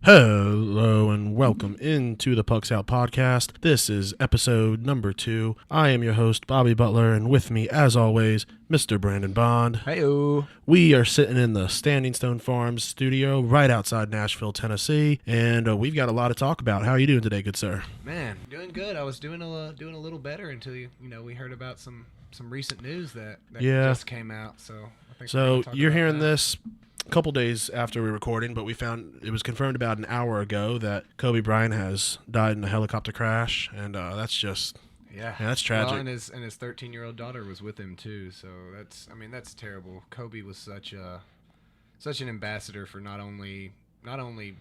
Hello and welcome into the Pucks Out podcast. This is episode number 2. I am your host, Bobby Butler, and with me, as always, Mr. Brandon Bond. Hey-o. We are sitting in the Standing Stone Farms studio right outside Nashville, Tennessee, and we've got a lot to talk about. How are you doing today, good sir? Man, doing good. I was doing a little better until we heard about some recent news that just came out. So I think so you're hearing this a couple days after we're recording, but we found it was confirmed about an hour ago that Kobe Bryant has died in a helicopter crash, and that's just that's tragic. Well, and his 13-year-old daughter was with him too. So that's terrible. Kobe was such an ambassador for not only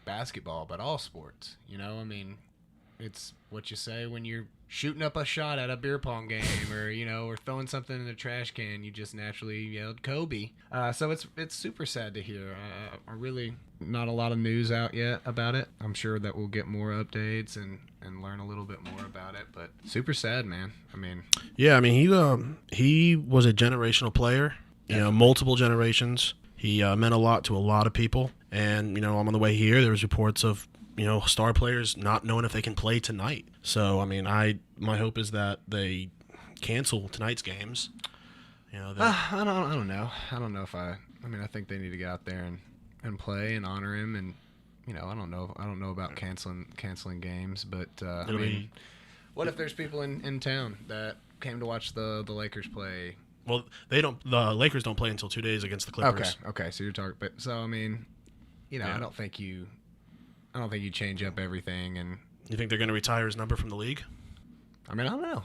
basketball but all sports. It's what you say when you're shooting up a shot at a beer pong game or throwing something in the trash can. You just naturally yelled Kobe. So it's super sad to hear. I really not a lot of news out yet about it. I'm sure that we'll get more updates and learn a little bit more about it. But super sad, man. He was a generational player. Multiple generations. He meant a lot to a lot of people. And I'm on the way here. There was reports of star players not knowing if they can play tonight. So, my hope is that they cancel tonight's games. I don't know. I don't know if I think they need to get out there and play and honor him. And, I don't know about canceling games. But, what if there's people in town that came to watch the Lakers play? Well, the Lakers don't play until 2 days against the Clippers. Okay. So you're talking, but so, I don't think you change up everything. And you think they're going to retire his number from the league? I don't know.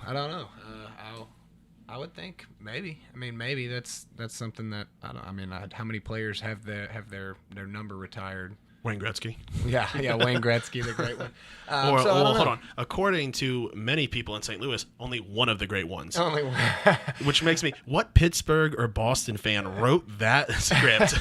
I would think maybe. Maybe that's something that how many players have their number retired? Wayne Gretzky. Yeah, Wayne Gretzky, the great one. Hold on. According to many people in St. Louis, only one of the great ones. Only one. Which makes me, what Pittsburgh or Boston fan wrote that script?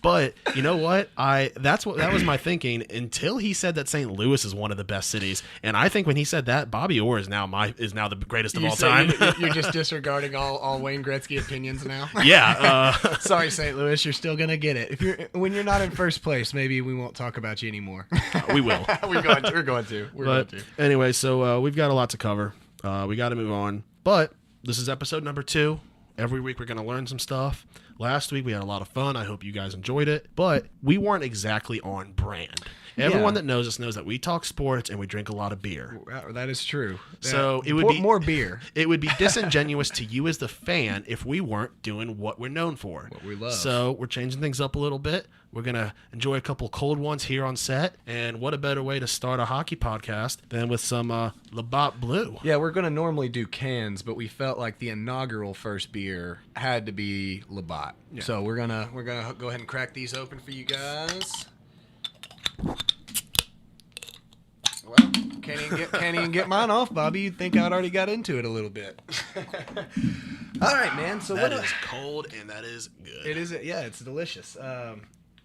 But you know what? That was my thinking until he said that St. Louis is one of the best cities. And I think when he said that, Bobby Orr is now the greatest of all time. You're just disregarding all Wayne Gretzky opinions now. Yeah. Sorry, St. Louis, you're still gonna get it. When you're not in first place, maybe we won't talk about you anymore. We will. We're going to. Anyway, so we've got a lot to cover. We got to move on. But this is episode number 2. Every week we're going to learn some stuff. Last week we had a lot of fun. I hope you guys enjoyed it. But we weren't exactly on brand. Everyone that knows us knows that we talk sports and we drink a lot of beer. That is true. So it would be more beer. It would be disingenuous to you as the fan if we weren't doing what we're known for. What we love. So we're changing things up a little bit. We're going to enjoy a couple cold ones here on set. And what a better way to start a hockey podcast than with some Labatt Blue. Yeah, we're going to normally do cans, but we felt like the inaugural first beer had to be Labatt. Yeah. So we're gonna go ahead and crack these open for you guys. Well, can't even get mine off, Bobby. You'd think I'd already got into it a little bit. All right, man. So that is cold and that is good. It is. Yeah, it's delicious.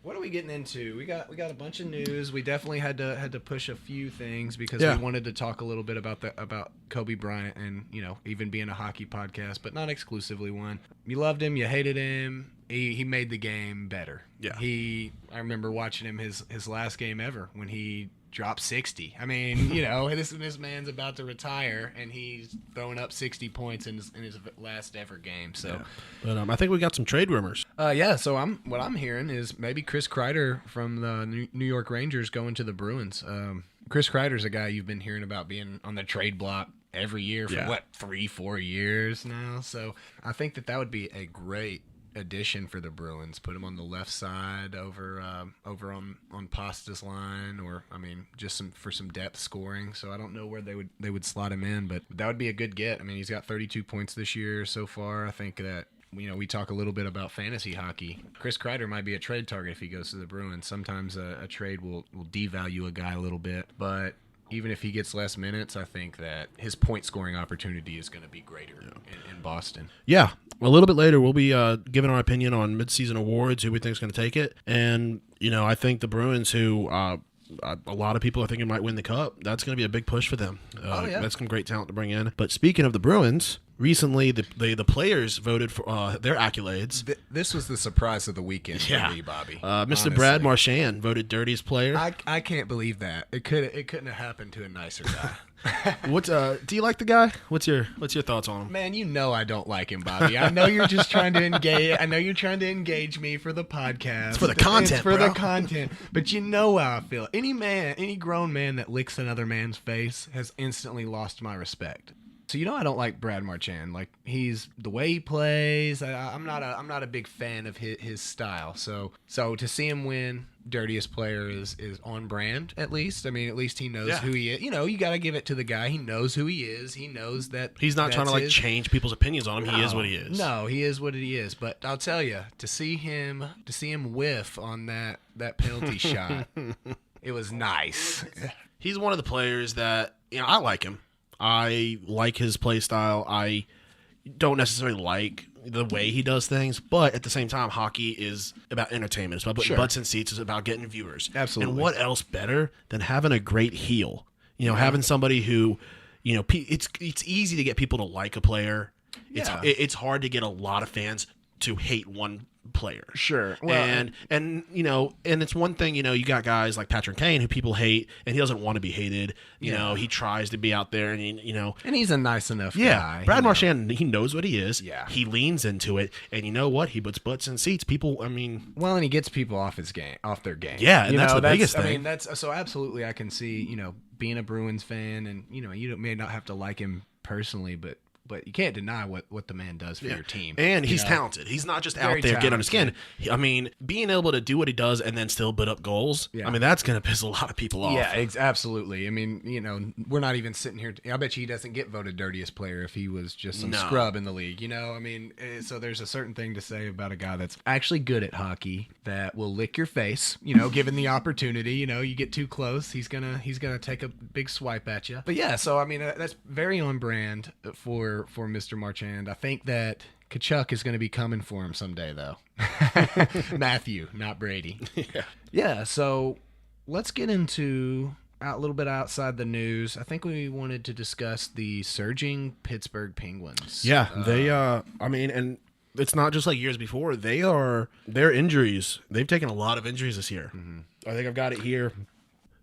What are we getting into? We got a bunch of news. We definitely had to push a few things because we wanted to talk a little bit about Kobe Bryant and even being a hockey podcast, but not exclusively one. You loved him, you hated him. He made the game better. Yeah. I remember watching him his last game ever when he dropped 60. This man's about to retire and he's throwing up 60 points in his last ever game. So, but I think we got some trade rumors. So what I'm hearing is maybe Chris Kreider from the New York Rangers going to the Bruins. Chris Kreider's a guy you've been hearing about being on the trade block every year for 3-4 years now. So I think that would be a great addition for the Bruins. Put him on the left side over on Pasta's line, or just for some depth scoring. So I don't know where they would slot him in, but that would be a good get. He's got 32 points this year so far. I think that we talk a little bit about fantasy hockey. Chris Kreider might be a trade target if he goes to the Bruins. Sometimes a trade will devalue a guy a little bit, but even if he gets less minutes, I think that his point scoring opportunity is going to be greater in Boston. Yeah. A little bit later, we'll be giving our opinion on midseason awards, who we think is going to take it. And, I think the Bruins, who a lot of people are thinking might win the Cup, that's going to be a big push for them. That's some great talent to bring in. But speaking of the Bruins, recently the players voted for their accolades. This was the surprise of the weekend for me, Bobby. Mr. Honestly. Brad Marchand voted dirtiest player. I can't believe that. It couldn't have happened to a nicer guy. What do you like the guy? What's your thoughts on him? Man, you know I don't like him, Bobby. I know you're just trying to engage. I know you're trying to engage me for the podcast. It's for the content, It's for bro. the content. But you know how I feel. Any grown man that licks another man's face has instantly lost my respect. So I don't like Brad Marchand. Like he's the way he plays. I'm not a big fan of his style. So to see him win dirtiest player is on brand at least. I mean, at least he knows who he is. You got to give it to the guy. He knows who he is. He knows that he's not trying to change people's opinions on him. He is what he is. No, he is what he is. But I'll tell you, to see him whiff on that penalty shot, it was nice. He's one of the players that I like him. I like his play style. I don't necessarily like the way he does things, but at the same time, hockey is about entertainment. It's about putting butts in seats. It's about getting viewers. Absolutely. And what else better than having a great heel? Having somebody who, it's easy to get people to like a player. It's hard to get a lot of fans to hate one player. Sure. Well, and it's one thing, you got guys like Patrick Kane who people hate and he doesn't want to be hated. He tries to be out there and and he's a nice enough guy. Brad Marchand, he knows what he is. Yeah. He leans into it and you know what? He puts butts in seats. People, and he gets people off their game. Yeah, and that's the biggest thing. I mean, that's so absolutely I can see, being a Bruins fan and you may not have to like him personally, but you can't deny what the man does for your team. And he's talented. He's not just out there getting on his skin. I mean, being able to do what he does and then still put up goals, that's going to piss a lot of people off. Yeah, absolutely. I mean, we're not even sitting here. I bet you he doesn't get voted dirtiest player if he was just some scrub in the league. I mean, so there's a certain thing to say about a guy that's actually good at hockey that will lick your face, given the opportunity. You get too close, he's gonna take a big swipe at you. But yeah, so I mean, that's very on brand for Mr. Marchand. I think that Tkachuk is going to be coming for him someday, though. Matthew, not Brady. Yeah. So let's get into a little bit outside the news. I think we wanted to discuss the surging Pittsburgh Penguins. Yeah, they. And it's not just like years before. Their injuries. They've taken a lot of injuries this year. Mm-hmm. I think I've got it here.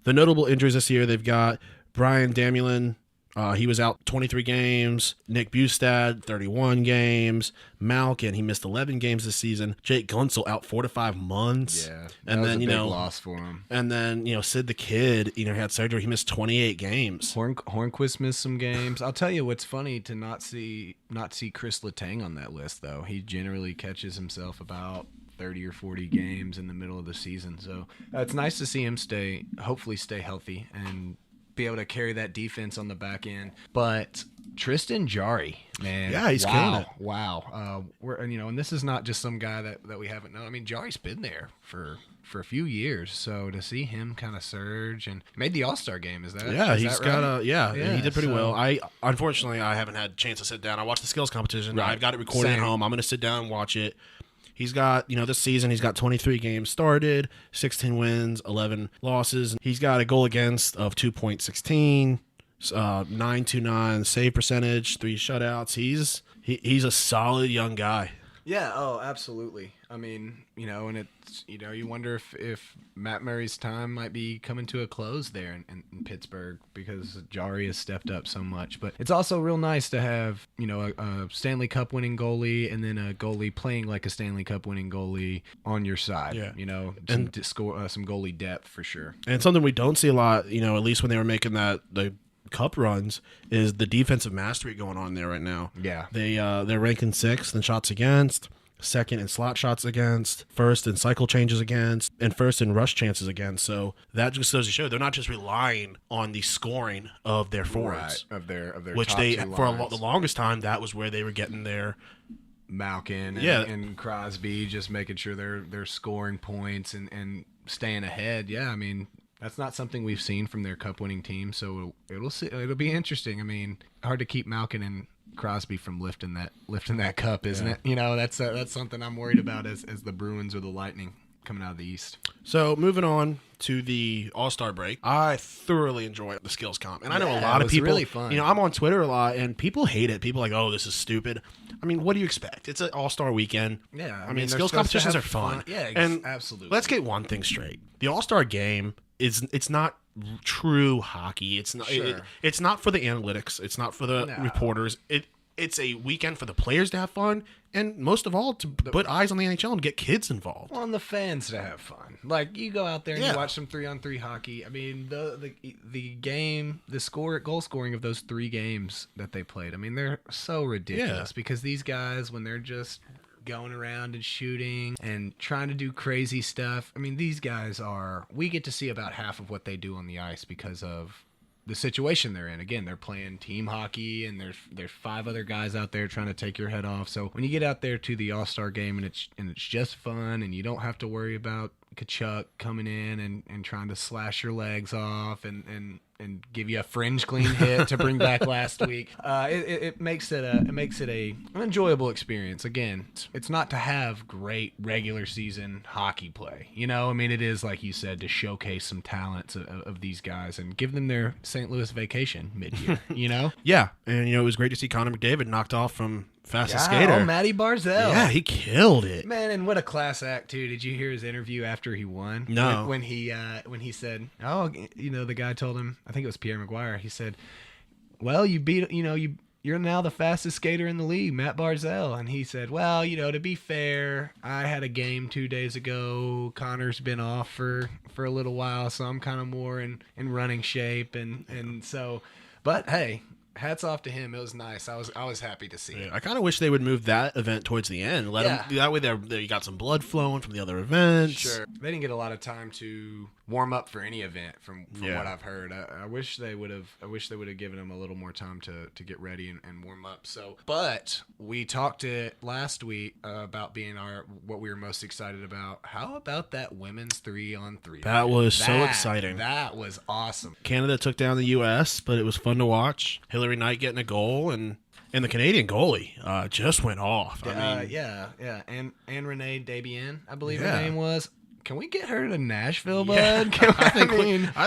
The notable injuries this year. They've got Brian Damulin. He was out 23 games. Nick Bustad, 31 games. Malkin, he missed 11 games this season. Jake Gunsel out 4 to 5 months. Yeah, that was a big loss for him. And then, Sid the Kid, had surgery. He missed 28 games. Hornquist missed some games. I'll tell you what's funny to not see Chris Letang on that list, though. He generally catches himself about 30 or 40 games in the middle of the season. So it's nice to see him hopefully stay healthy and be able to carry that defense on the back end. But Tristan Jarry, man. Yeah, he's killing it. Wow. And this is not just some guy that we haven't known. I mean, Jarry's been there for a few years. So to see him kind of surge and made the All-Star game, is that he's that got right? he did pretty well. Unfortunately I haven't had a chance to sit down. I watched the skills competition. Right. I've got it recorded at home. I'm going to sit down and watch it. He's got, this season, he's got 23 games started, 16 wins, 11 losses. He's got a goal against of 2.16, 929 save percentage, 3 shutouts. He's a solid young guy. Yeah, absolutely. I mean, and it's, you wonder if Matt Murray's time might be coming to a close there in Pittsburgh because Jarry has stepped up so much. But it's also real nice to have, a Stanley Cup winning goalie and then a goalie playing like a Stanley Cup winning goalie on your side. Yeah. And score some goalie depth for sure. And something we don't see a lot, at least when they were making the cup runs, is the defensive mastery going on there right now. Yeah. They're ranking 6th in shots against, 2nd in slot shots against, 1st in cycle changes against, and 1st in rush chances against. So that just goes to show they're not just relying on the scoring of their forwards, right, of their which top they two for lines. the longest time that was where they were getting their Malkin and Crosby, just making sure they're scoring points and staying ahead. Yeah, I mean, that's not something we've seen from their cup winning team, so it'll be interesting. I mean, hard to keep Malkin and Crosby from lifting that cup, isn't it? That's something I'm worried about as the Bruins or the Lightning. coming out of the East. So moving on to the All-Star break, I thoroughly enjoyed the skills comp, and I know a Yeah, lot it of was people. really fun. You know, I'm on Twitter a lot, and people hate it. People are like, oh, this is stupid. I mean, what do you expect? It's an All-Star weekend. Yeah, I mean, they're skills supposed to competitions have are fun. Yeah, and absolutely. Let's get one thing straight: the All-Star game it's not true hockey. It's not. Sure. It's not for the analytics. It's not for the reporters. It's a weekend for the players to have fun, and most of all, to put eyes on the NHL and get kids involved. On the fans to have fun. Like, you go out there and Yeah. you watch some 3-on-3 hockey. I mean, the game, goal scoring of those 3 games that they played. I mean, they're so ridiculous because these guys, when they're just going around and shooting and trying to do crazy stuff, I mean, these guys we get to see about half of what they do on the ice because of the situation they're in. Again, they're playing team hockey, and there's 5 other guys out there trying to take your head off. So when you get out there to the All-Star game and it's just fun, and you don't have to worry about Kachuk coming in and trying to slash your legs off and give you a fringe clean hit to bring back last week. It makes it an enjoyable experience. Again, it's not to have great regular season hockey play. You know, I mean, it is, like you said, to showcase some talents of these guys and give them their St. Louis vacation mid-year. You know? Yeah, and you know, it was great to see Connor McDavid knocked off from fastest Yeah, skater. oh, Matty Barzell. Yeah, he killed it. Man, and what a class act too. Did you hear his interview after he won? No. When he said, "Oh, you know," the guy told him, I think it was Pierre Maguire. He said, "Well, you're now the fastest skater in the league, Matt Barzell." And he said, "Well, you know, to be fair, I had a game 2 days ago. Connor's been off for a little while, so I'm kind of more in running shape and so, but hey." Hats off to him. It was nice. I was happy to see it. I kind of wish they would move that event towards the end. Let Yeah. them, that way you got some blood flowing from the other events. Sure. They didn't get a lot of time to warm up for any event from Yeah. what I've heard. I wish they would have given them a little more time to get ready and warm up. So, but we talked it last week about being what we were most excited about. How about that women's 3-on-3? That was so exciting. That was awesome. Canada took down the U.S., but it was fun to watch. Hillary Knight getting a goal, and the Canadian goalie just went off. I mean, Yeah. And Renee Debian, I believe Yeah. her name was. Can we get her to Nashville, yeah. bud? I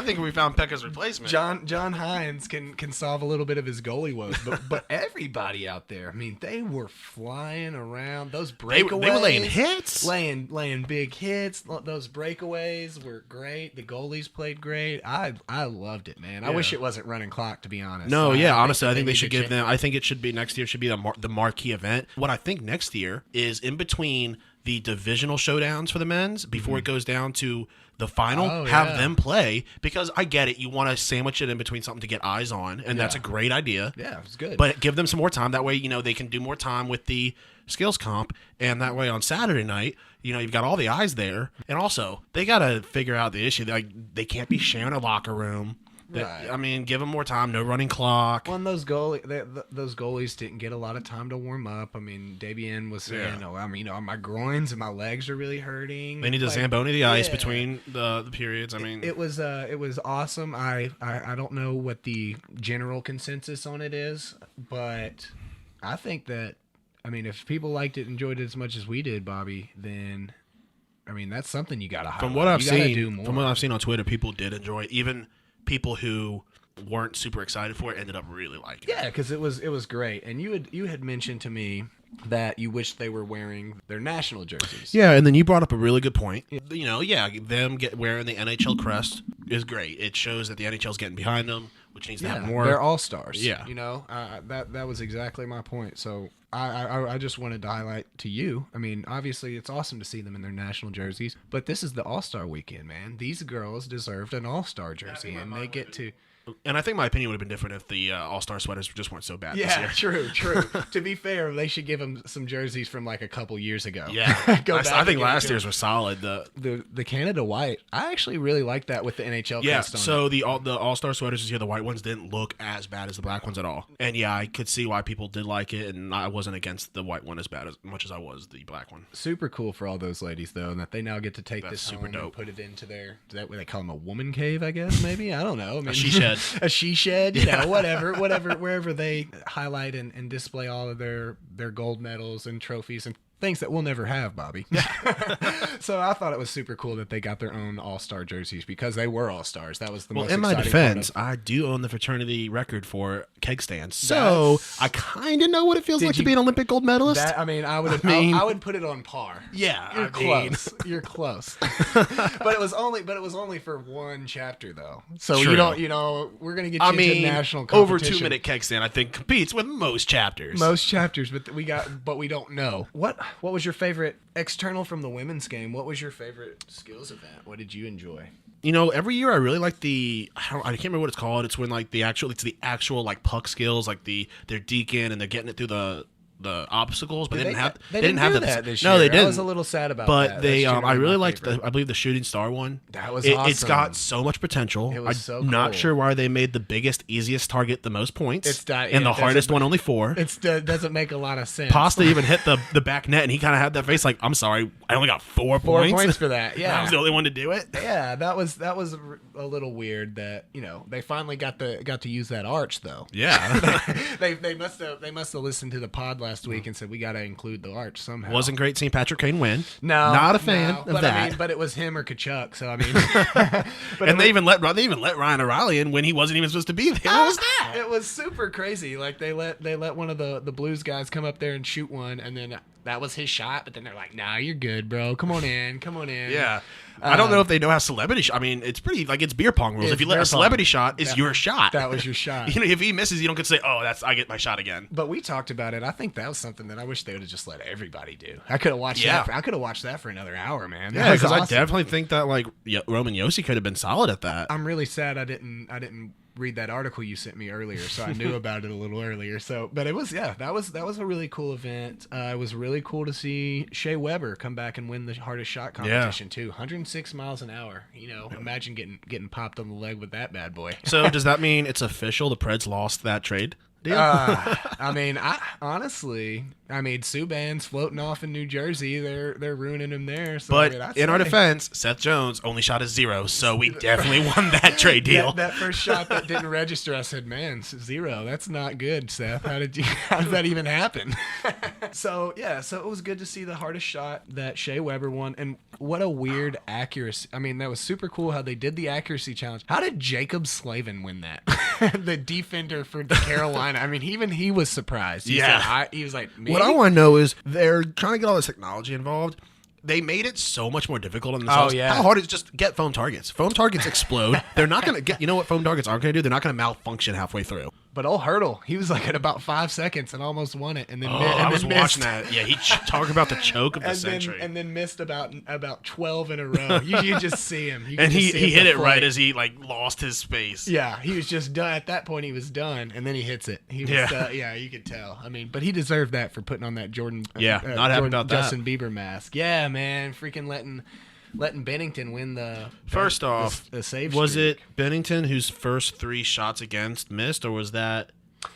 think we found Pekka's replacement. John Hines can solve a little bit of his goalie woes, but everybody out there, I mean, they were flying around. Those breakaways, they were laying hits. laying big hits. Those breakaways were great. The goalies played great. I loved it, man. I wish it wasn't running clock, to be honest. No, honestly, I think they need should to give them. I think it should be next year. Should be the marquee event. What I think next year is in between the divisional showdowns for the men's before it goes down to the final. Oh, have yeah. them play, because I get it. You want to sandwich it in between something to get eyes on, and that's a great idea. Yeah, it was good. But give them some more time. That way, they can do more time with the skills comp, and that way on Saturday night, you've got all the eyes there. And also, they got to figure out the issue. They can't be sharing a locker room. Right. I mean, give them more time. No running clock. Well, and those goalies didn't get a lot of time to warm up. I mean, Debian was saying, my groins and my legs are really hurting. They need to Zamboni the ice between the periods. I mean, it was awesome. I don't know what the general consensus on it is, but I think that, I mean, if people liked it, enjoyed it as much as we did, Bobby, then I mean, that's something you got to highlight. From what I've do seen on Twitter, people did enjoy it. Even people who weren't super excited for it ended up really liking it. Yeah, because it was great. And you had mentioned to me that you wish they were wearing their national jerseys. Yeah, and then you brought up a really good point. Them wearing the NHL crest is great. It shows that the NHL's getting behind them, which needs to have more. They're all stars. Yeah, that was exactly my point. So I just wanted to highlight to you. I mean, obviously it's awesome to see them in their national jerseys, but this is the All-Star weekend, man. These girls deserved an All-Star jersey, and they get to. And I think my opinion would have been different if the All-Star sweaters just weren't so bad this year. True. To be fair, they should give them some jerseys from like a couple years ago. Yeah, I think last year's were solid. The Canada white, I actually really like that with the NHL crest on so it. the All-Star sweaters this year, the white ones didn't look as bad as the black ones at all. And yeah, I could see why people did like it, and I wasn't against the white one as much as I was the black one. Super cool for all those ladies, though, and that they now get to take this super home dope. and put it into their, is that what they call them, a woman cave, I guess, maybe? I don't know. I mean, A she shed. A she shed, whatever, wherever they highlight and display all of their gold medals and trophies and things that we'll never have, Bobby. So I thought it was super cool that they got their own all-star jerseys because they were all-stars. That was the most in my exciting defense, part I do own the fraternity record for keg stands, so I kind of know what it feels like to be an Olympic gold medalist. I would put it on par. Yeah, You're close. You're close. But it was only for one chapter though. So True. you don't. We're gonna get you into national competition. Over 2 minute keg stand, I think competes with most chapters. Most chapters, but we don't know. What was your favorite external from the women's game? What was your favorite skills event? What did you enjoy? Every year I really like I can't remember what it's called. It's when like the actual like puck skills, like they're deacon and they're getting it through the obstacles, but they didn't have that this year. No, they didn't. I was a little sad about but that. But they, I really liked I believe the shooting star one. That was awesome. It's got so much potential. It was so cool. Not sure why they made the biggest, easiest target the most points, the hardest one only 4. It doesn't make a lot of sense. Pasta even hit the back net, and he kind of had that face like, I'm sorry, I only got 4 points. 4 points for that. Yeah, I was the only one to do it. Yeah, that was a little weird that they finally got to use that arch though. Yeah, they must have listened to the pod last week and said we got to include the arch somehow. Wasn't great seeing Patrick Kane win. No, not a fan of that. I mean, but it was him or Kachuk, so I mean. And they even let Ryan O'Reilly in when he wasn't even supposed to be there. What was that? It was super crazy. Like they let one of the Blues guys come up there and shoot one, and then that was his shot. But then they're like, "Nah, you're good, bro. Come on in. Yeah. I don't know if they know how celebrity I mean, it's pretty like it's beer pong rules. If you let a celebrity shot, is your shot. That was your shot. If he misses, you don't get to say, "Oh, I get my shot again." But we talked about it. I think that was something that I wish they would have just let everybody do. I could have watched that. I could have watched that for another hour, man. Yeah, because awesome. I definitely think that like Roman Yossi could have been solid at that. I'm really sad I didn't read that article you sent me earlier, so I knew about it a little earlier. So, but it was that was a really cool event. It was really cool to see Shea Weber come back and win the hardest shot competition too. 106 miles an hour. Imagine getting popped on the leg with that bad boy. So does that mean it's official? The Preds lost that trade deal? I mean, honestly, Subban's floating off in New Jersey. They're ruining him there. So, but in our defense, Seth Jones only shot a 0, so we definitely won that trade deal. that first shot that didn't register, I said, "Man, 0. That's not good, Seth. How did that even happen?" So it was good to see the hardest shot that Shea Weber won, and what a weird accuracy. I mean, that was super cool how they did the accuracy challenge. How did Jacob Slavin win that? The defender for the Carolina. I mean, even he was surprised. He was like, maybe? What I want to know is they're trying to get all this technology involved. They made it so much more difficult on themselves. Oh, yeah. How hard is it just get foam targets? Foam targets explode. They're not going to get, you know what foam targets aren't going to do? They're not going to malfunction halfway through. But old Hurdle, he was like at about 5 seconds and almost won it. And then I was watching that. Yeah, he talked about the choke of the century. And then missed about 12 in a row. You just see him. And he hit it right as he lost his space. Yeah, he was just done. At that point, he was done. And then he hits it. He was, you could tell. I mean, but he deserved that for putting on that Jordan. Not happy about that. Justin Bieber mask. Yeah, man, freaking letting Bennington win the first off the save was streak. it Bennington whose first 3 shots against missed, or was that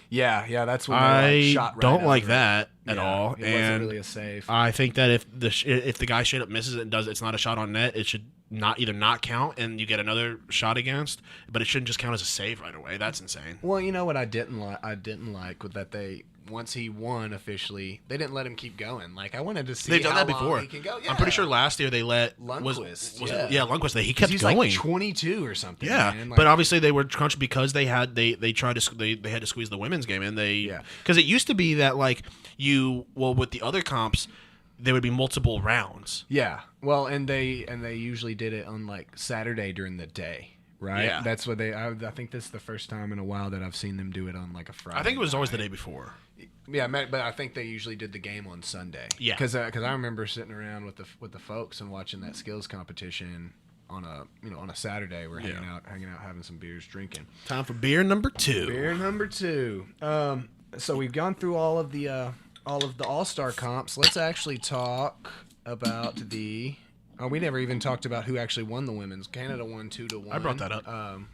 that's when I shot right don't out like of that at all. It wasn't really a save. I think that if the guy straight up misses it and it's not a shot on net, it should not count and you get another shot against, but it shouldn't just count as a save right away. That's insane. Well, you know what I didn't like with that once he won officially, they didn't let him keep going. Like I wanted to see. They've done how that before. Long he can go. Yeah. I'm pretty sure last year they let Lundqvist. Lundqvist. He kept he's going. Like 22 or something. Yeah, man. but obviously they were crunched because they had they tried to they had to squeeze the women's game in. Because it used to be that with the other comps there would be multiple rounds. Yeah. Well, and they usually did it on like Saturday during the day. Right. Yeah. That's what I think this is the first time in a while that I've seen them do it on like a Friday. I think it was always the day before. Yeah, but I think they usually did the game on Sunday. Yeah. Because I remember sitting around with the folks and watching that skills competition on a Saturday. We're hanging out, having some beers, drinking. Time for beer number 2. Beer number 2. So we've gone through all of the All-Star comps. Let's actually talk about the. Oh, we never even talked about who actually won the women's. Canada won 2-1. I brought that up.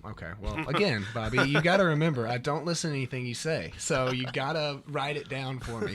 Okay. Well, again, Bobby, you got to remember, I don't listen to anything you say, so you got to write it down for me.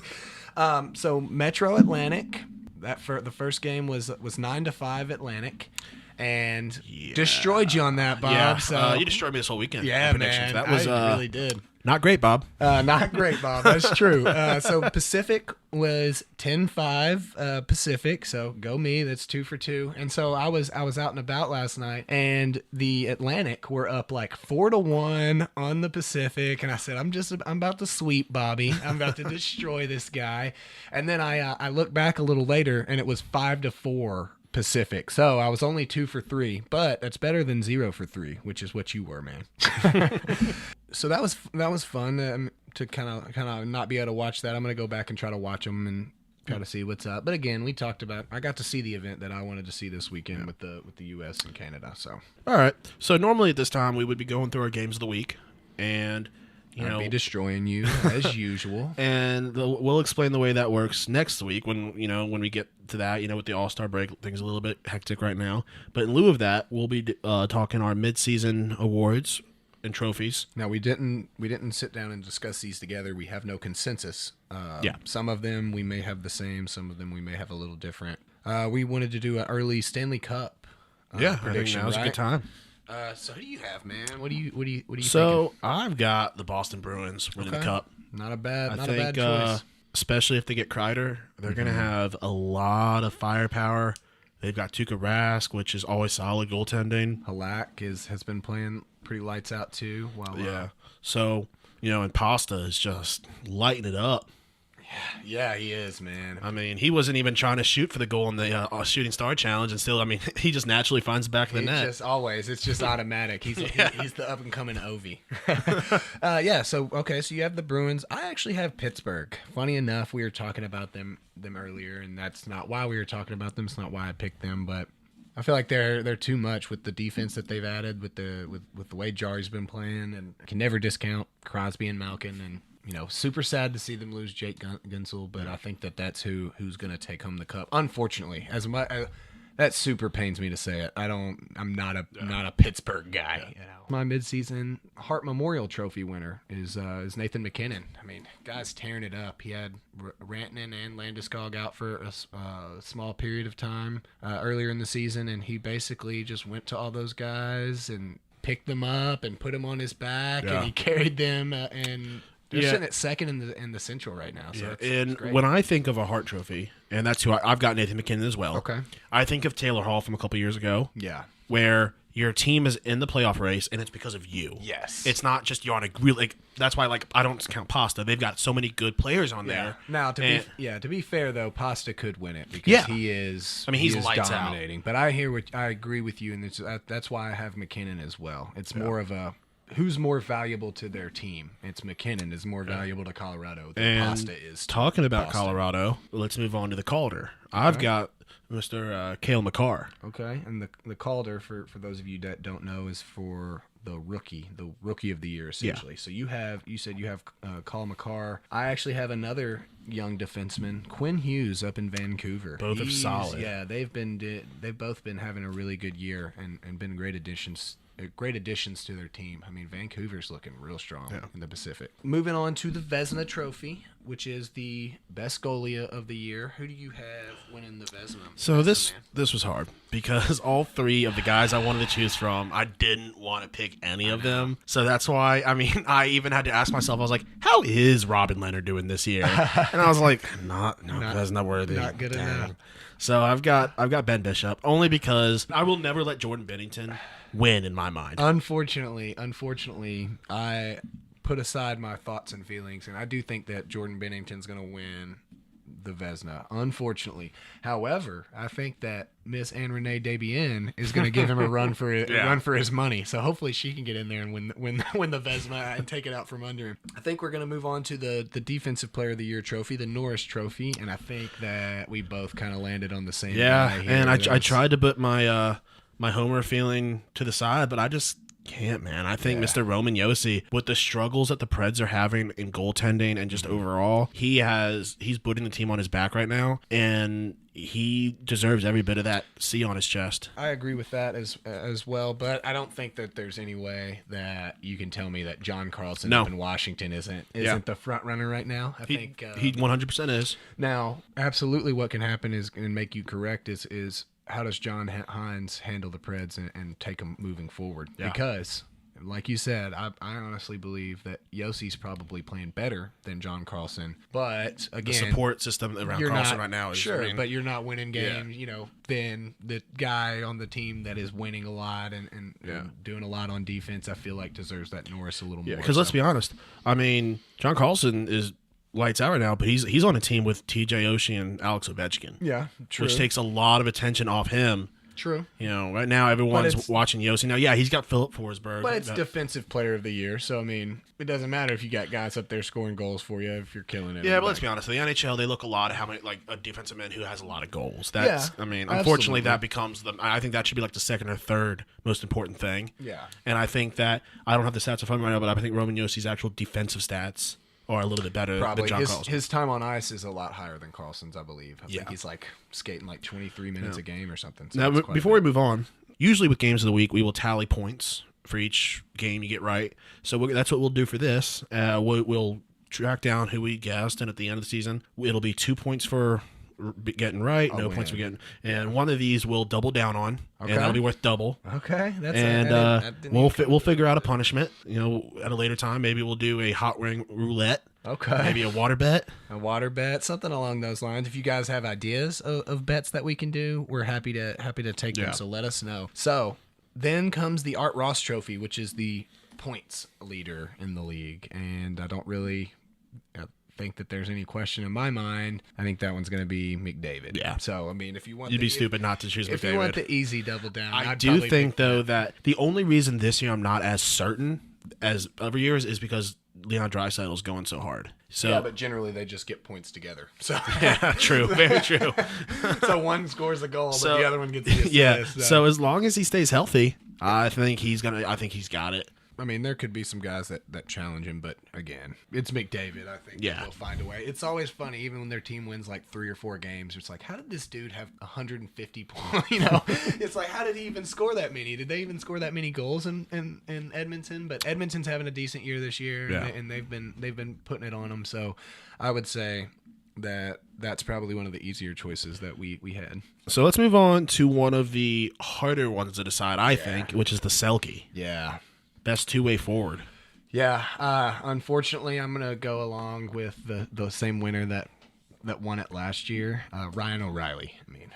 So Metro Atlantic, the first game was 9-5 Atlantic, and destroyed you on that, Bob. Yeah. So you destroyed me this whole weekend. Yeah, man. That was I really did. Not great, Bob. Not great, Bob. That's true. So Pacific was 10-5 Pacific. So go me. That's 2 for 2. And so I was out and about last night, and the Atlantic were up like 4-1 on the Pacific. And I said, I'm about to sweep Bobby. I'm about to destroy this guy. And then I looked back a little later, and it was 5-4 Pacific. So I was only 2 for 3, but that's better than 0 for 3, which is what you were, man. So that was fun to kind of not be able to watch that. I'm gonna go back and try to watch them and try to see what's up. But again, we talked about, I got to see the event that I wanted to see this weekend with the U.S. and Canada. So all right. So normally at this time we would be going through our games of the week, and I'd be destroying you as usual. And we'll explain the way that works next week when we get to that. With the All-Star break, things are a little bit hectic right now. But in lieu of that, we'll be talking our mid-season awards and trophies. Now we didn't sit down and discuss these together. We have no consensus. Some of them we may have the same. Some of them we may have a little different. We wanted to do an early Stanley Cup prediction. I think now's a good time. So who do you have, man? What do you thinking? So I've got the Boston Bruins winning the cup. Not a bad bad choice. Especially if they get Kreider, they're going to have a lot of firepower. They've got Tuukka Rask, which is always solid goaltending. Halak has been playing pretty lights out too. So and Pasta is just lighting it up. Yeah, he is, man. I mean, he wasn't even trying to shoot for the goal in the Shooting Star Challenge, and still, I mean, he just naturally finds the back of the net. It's just automatic. He's the up and coming Ovi. So you have the Bruins. I actually have Pittsburgh. Funny enough, we were talking about them earlier, and that's not why we were talking about them. It's not why I picked them, but I feel like they're too much with the defense that they've added, with the way Jarry's been playing, and I can never discount Crosby and Malkin. And super sad to see them lose Jake Guentzel, but I think that's who's going to take home the cup. Unfortunately, that super pains me to say it. I'm not a Pittsburgh guy. My midseason Hart Memorial Trophy winner is Nathan MacKinnon. I mean, guy's tearing it up. He had Rantanen and Landeskog out for a small period of time earlier in the season, and he basically just went to all those guys and picked them up and put them on his back, and he carried them and. They're sitting at second in the Central right now. So it's great. When I think of a Hart Trophy, and that's who I've got Nathan MacKinnon as well. Okay. I think of Taylor Hall from a couple years ago. Yeah. Where your team is in the playoff race, and it's because of you. Yes. It's not just you're on a really that's why I don't count Pasta. They've got so many good players on there. Now to be fair though, Pasta could win it because he is. I mean, he's lights dominating. out. But I agree with you, and that's why I have MacKinnon as well. It's more of a. Who's more valuable to their team? It's MacKinnon is more valuable to Colorado than Pasta is. Talking about Boston. Colorado, let's move on to the Calder. I've got Mr. Cale Makar. Okay, and the Calder, for those of you that don't know, is for the rookie of the year, essentially. So you said you have Cale Makar. I actually have another young defenseman, Quinn Hughes, up in Vancouver. Both are solid. Yeah, they've both been having a really good year and been great additions to their team. I mean, Vancouver's looking real strong in the Pacific. Moving on to the Vezina Trophy, which is the best goalie of the year. Who do you have winning the Vezina? So this was hard because all three of the guys I wanted to choose from, I didn't want to pick any of them. So that's why, I mean, I even had to ask myself, I was like, how is Robin Leonard doing this year? And I was like, that's not worthy. Not good enough. So I've got Ben Bishop, only because I will never let Jordan Binnington win in my mind. Unfortunately, I put aside my thoughts and feelings, and I do think that Jordan Binnington's going to win the Vezina. Unfortunately, however, I think that Miss Anne Renee Desbiens is going to give him a run for his money. So hopefully she can get in there and win the Vezina and take it out from under him. I think we're going to move on to the Defensive Player of the Year trophy, the Norris Trophy, and I think that we both kind of landed on the same. guy here. And I tried to put my my Homer feeling to the side, but I just can't, man. I think Mr. Roman Josi, with the struggles that the Preds are having in goaltending and just overall, he's putting the team on his back right now, and he deserves every bit of that C on his chest. I agree with that as well, but I don't think that there's any way that you can tell me that John Carlson up in Washington isn't the front runner right now. I think he 100% is. Now, absolutely, what can happen is and make you correct is how does John Hines handle the Preds and take them moving forward? Yeah. Because like you said, I honestly believe that Yossi's probably playing better than John Carlson. But again, the support system around Carlson right now is sure, but you're not winning games. Then the guy on the team that is winning a lot and doing a lot on defense, I feel like deserves that Norris a little more. Because let's be honest, I mean, John Carlson is lights out right now, but he's on a team with TJ Oshie and Alex Ovechkin. Yeah, true. Which takes a lot of attention off him. True. Right now everyone's watching Yossi. Now, yeah, he's got Philip Forsberg. But it's Defensive Player of the Year, so, I mean, it doesn't matter if you got guys up there scoring goals for you if you're killing it. Yeah, but let's be honest. The NHL, they look a lot at how many, like, a defensive man who has a lot of goals. I mean, unfortunately, that becomes I think that should be, like, the second or third most important thing. Yeah. And I think that, I don't have the stats in front of me right now, but I think Roman Yossi's actual defensive stats are a little bit better than John Carlson. His time on ice is a lot higher than Carlson's, I believe. I think he's like skating like 23 minutes a game or something. So now, before we move on, usually with games of the week, we will tally points for each game you get right. So that's what we'll do for this. We'll track down who we guessed, and at the end of the season, it'll be 2 points for getting right, no points for getting, and one of these we'll double down on, and that'll be worth double. Okay, we'll figure out a punishment. At a later time, maybe we'll do a hot ring roulette. Okay, maybe a water bet, something along those lines. If you guys have ideas of bets that we can do, we're happy to take them. So let us know. So then comes the Art Ross Trophy, which is the points leader in the league, and I don't really think that there's any question in my mind. I think that one's going to be McDavid. Yeah. So, I mean, if you want... You'd be stupid not to choose McDavid. If you want the easy double down, I do think, though, that the only reason this year I'm not as certain as other years is because Leon Draisaitl's going so hard. So, yeah, but generally they just get points together. So yeah, true. Very true. So one scores a goal, but the other one gets the assist. Yeah. So as long as he stays healthy, I think he's got it. I mean, there could be some guys that challenge him, but again, it's McDavid. I think he'll find a way. It's always funny, even when their team wins like 3 or 4 games. It's like, how did this dude have 150 points? It's like, how did he even score that many? Did they even score that many goals in Edmonton? But Edmonton's having a decent year this year, and they've been putting it on them. So I would say that's probably one of the easier choices that we had. So let's move on to one of the harder ones to decide, I think, which is the Selke. Yeah. Best two-way forward. Yeah. Unfortunately, I'm going to go along with the same winner that won it last year, Ryan O'Reilly. I mean,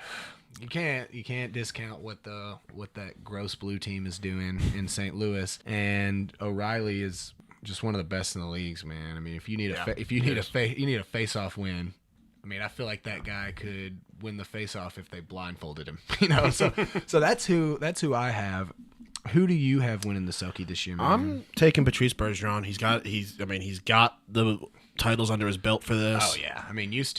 you can't discount what that gross blue team is doing in St. Louis, and O'Reilly is just one of the best in the leagues, man. I mean, if you need a face-off win, I mean, I feel like that guy could win the face-off if they blindfolded him. So that's who I have. Who do you have winning the Selke this year, man? I'm taking Patrice Bergeron. He's got the titles under his belt for this. Oh yeah. I mean, they used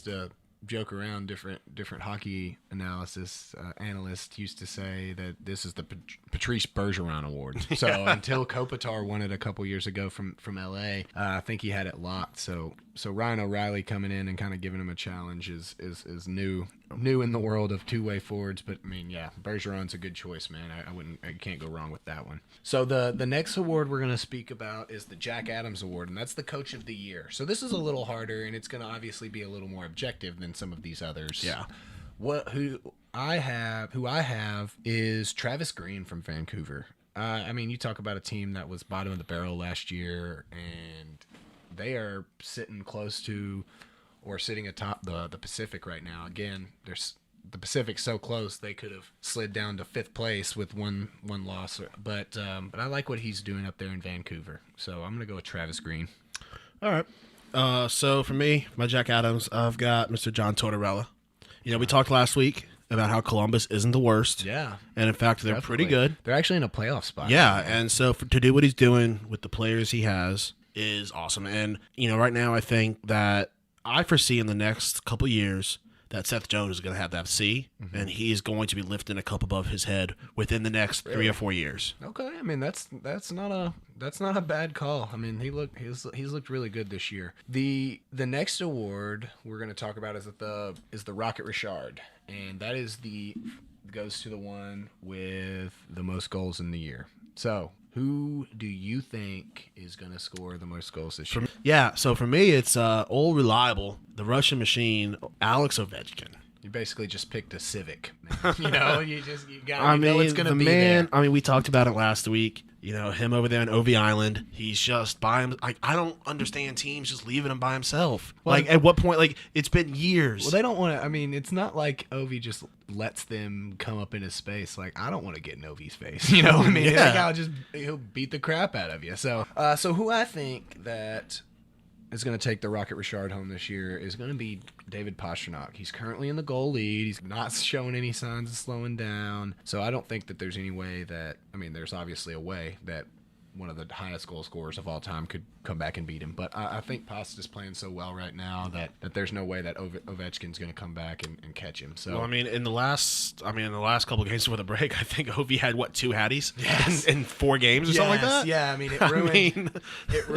to joke around. Different hockey analysts used to say that this is the Patrice Bergeron Award. So until Kopitar won it a couple years ago from LA, I think he had it locked. So Ryan O'Reilly coming in and kind of giving him a challenge is new in the world of two-way forwards. But I mean, yeah, Bergeron's a good choice, man. I can't go wrong with that one. So the next award we're going to speak about is the Jack Adams Award, and that's the Coach of the Year. So this is a little harder, and it's going to obviously be a little more objective than some of these others. Yeah. Who I have is Travis Green from Vancouver. I mean, you talk about a team that was bottom of the barrel last year, and they are sitting close to or sitting atop the Pacific right now. Again, the Pacific's so close they could have slid down to 5th place with one loss. But I like what he's doing up there in Vancouver. So I'm going to go with Travis Green. All right. So for me, my Jack Adams, I've got Mr. John Tortorella. We talked last week about how Columbus isn't the worst. Yeah. And in fact, they're pretty good. They're actually in a playoff spot. Yeah. And so to do what he's doing with the players he has is awesome. And, right now I think that I foresee in the next couple years that Seth Jones is going to have that C, and he's going to be lifting a cup above his head within the next 3 or 4 years. Okay, I mean that's not a bad call. I mean he's looked really good this year. The next award we're going to talk about is the Rocket Richard, and that goes to the one with the most goals in the year. So who do you think is going to score the most goals this year? Yeah, so for me, it's old reliable, the Russian machine, Alex Ovechkin. You basically just picked a Civic. You got to know it's going to be man. there. I mean, we talked about it last week. him over there on Ovi Island. He's just by him. Like, I don't understand teams just leaving him by himself. Well, like, at what point? Like, it's been years. Well, they don't want to. I mean, it's not like Ovi just lets them come up in his space. Like, I don't want to get in Ovi's face. You know what I mean? Yeah. He'll beat the crap out of you. So who I think that is going to take the Rocket Richard home this year is going to be David Pastrnak. He's currently in the goal lead. He's not showing any signs of slowing down. So I don't think that there's any way that, I mean, there's obviously a way that one of the highest goal scorers of all time could come back and beat him. But I think Pasta is playing so well right now that there's no way that Ovechkin's going to come back and catch him. So well, I mean, in the last couple of games before the break, I think Ovi had 2 hatties in 4 games or something like that. Yeah, I mean, it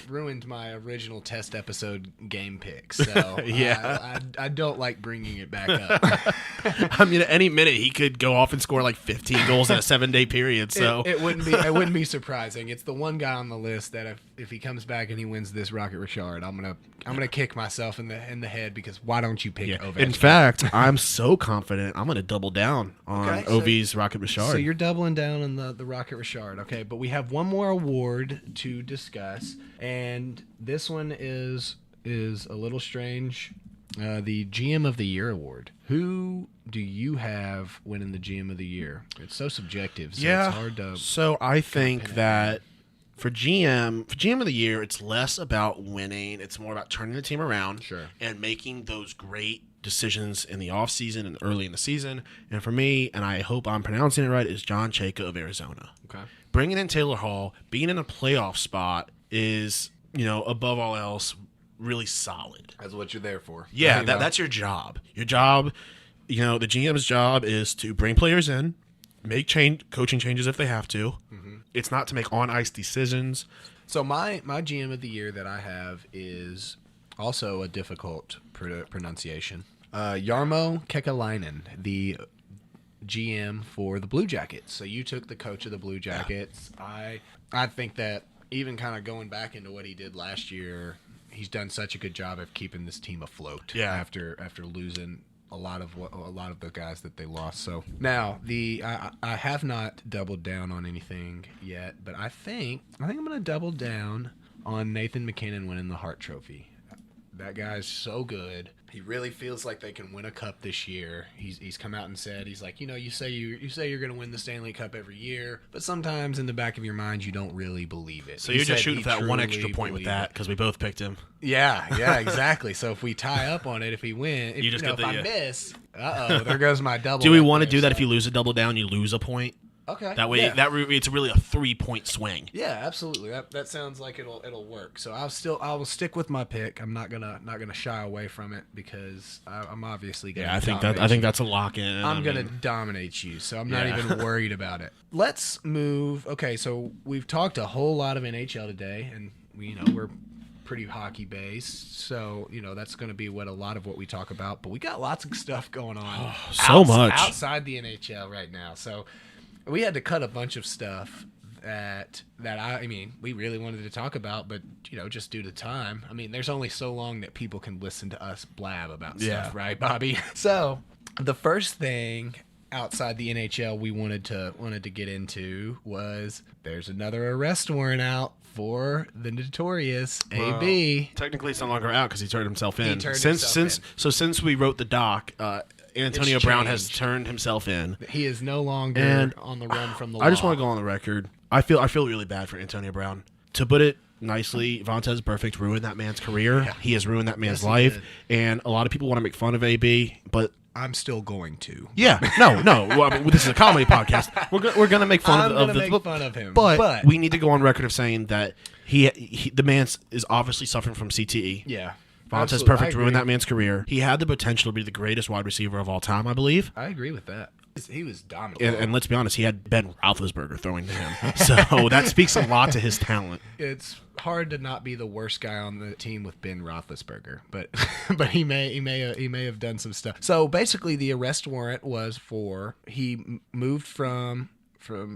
ruined my original test episode game pick. So yeah, I don't like bringing it back up. I mean, at any minute he could go off and score like 15 goals in a 7-day period. So it wouldn't be surprising. It's the one guy on the list that if he comes back and he wins this Rocket Richard, I'm gonna kick myself in the head because why don't you pick Ovechkin? In fact, I'm so confident I'm gonna double down on Ovi's Rocket Richard. So you're doubling down on the Rocket Richard, okay? But we have one more award to discuss, and this one is a little strange. The GM of the Year award. Who do you have winning the GM of the Year? It's so subjective, so it's hard to. So I think that for GM of the Year, it's less about winning. It's more about turning the team around and making those great decisions in the offseason and early in the season. And for me, and I hope I'm pronouncing it right, is John Chayka of Arizona. Okay. Bringing in Taylor Hall, being in a playoff spot is, above all else, really solid. That's what you're there for. Yeah, that's your job. Your job, the GM's job is to bring players in, make coaching changes if they have to. Mm-hmm. It's not to make on-ice decisions. So my GM of the Year that I have is also a difficult pronunciation. Jarmo Kekalainen, the GM for the Blue Jackets. So you took the coach of the Blue Jackets. Yeah. I think that even kind of going back into what he did last year, he's done such a good job of keeping this team afloat. Yeah. After losing a lot of the guys that they lost. So now I have not doubled down on anything yet, but I think I'm going to double down on Nathan MacKinnon winning the Hart Trophy. That guy's so good. He really feels like they can win a cup this year. He's come out and said, he's like, you say you're going to win the Stanley Cup every year, but sometimes in the back of your mind you don't really believe it. So you're just shooting for that one extra point with that because we both picked him. Yeah, exactly. So if we tie up on it, if he wins, if I miss, there goes my double. Do we want to do that? If you lose a double down, you lose a point. Okay. That way, it's really a 3-point swing. Yeah, absolutely. That sounds like it'll work. So I will stick with my pick. I'm not gonna shy away from it because I'm obviously gonna. Yeah, I think that's a lock in. I'm gonna dominate you, so I'm not even worried about it. Let's move. Okay, so we've talked a whole lot of NHL today, and we're pretty hockey based, so that's going to be what a lot of what we talk about. But we got lots of stuff going on. Much outside the NHL right now. So. We had to cut a bunch of stuff that we really wanted to talk about, but just due to time. I mean, there's only so long that people can listen to us blab about stuff, right, Bobby? So, the first thing outside the NHL we wanted to get into was there's another arrest warrant out for the notorious AB. Technically, it's no longer out because he turned himself in. Since we wrote the doc, Antonio Brown has turned himself in. He is no longer on the run from the law. I just want to go on the record. I feel really bad for Antonio Brown. To put it nicely, Vontaze Burfict ruined that man's career. Yeah. He has ruined that man's life. And a lot of people want to make fun of AB, but I'm still going to. Yeah. No. Well, this is a comedy podcast. We're going to make fun of him. But we need to go on record of saying that the man is obviously suffering from CTE. Yeah. Vontaze Burfict ruined that man's career. He had the potential to be the greatest wide receiver of all time, I believe. I agree with that. He was dominant. And let's be honest, he had Ben Roethlisberger throwing to him. So that speaks a lot to his talent. It's hard to not be the worst guy on the team with Ben Roethlisberger, but he may have done some stuff. So basically, the arrest warrant was for he moved from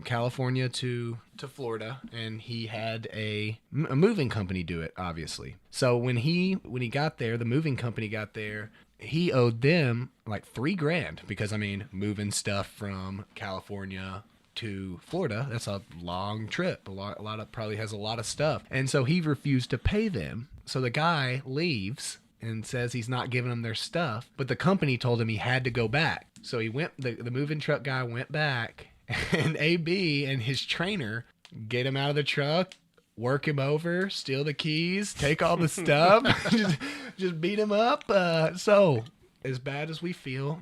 California to Florida, and he had a moving company do it, obviously. So when he got there, the moving company got there, he owed them like $3,000 because moving stuff from California to Florida. That's a long trip. A lot of probably has a lot of stuff. And so he refused to pay them. So the guy leaves and says he's not giving them their stuff, but the company told him he had to go back. So he went, the moving truck guy went back, and AB and his trainer get him out of the truck, work him over, steal the keys, take all the stuff, just beat him up. So as bad as we feel,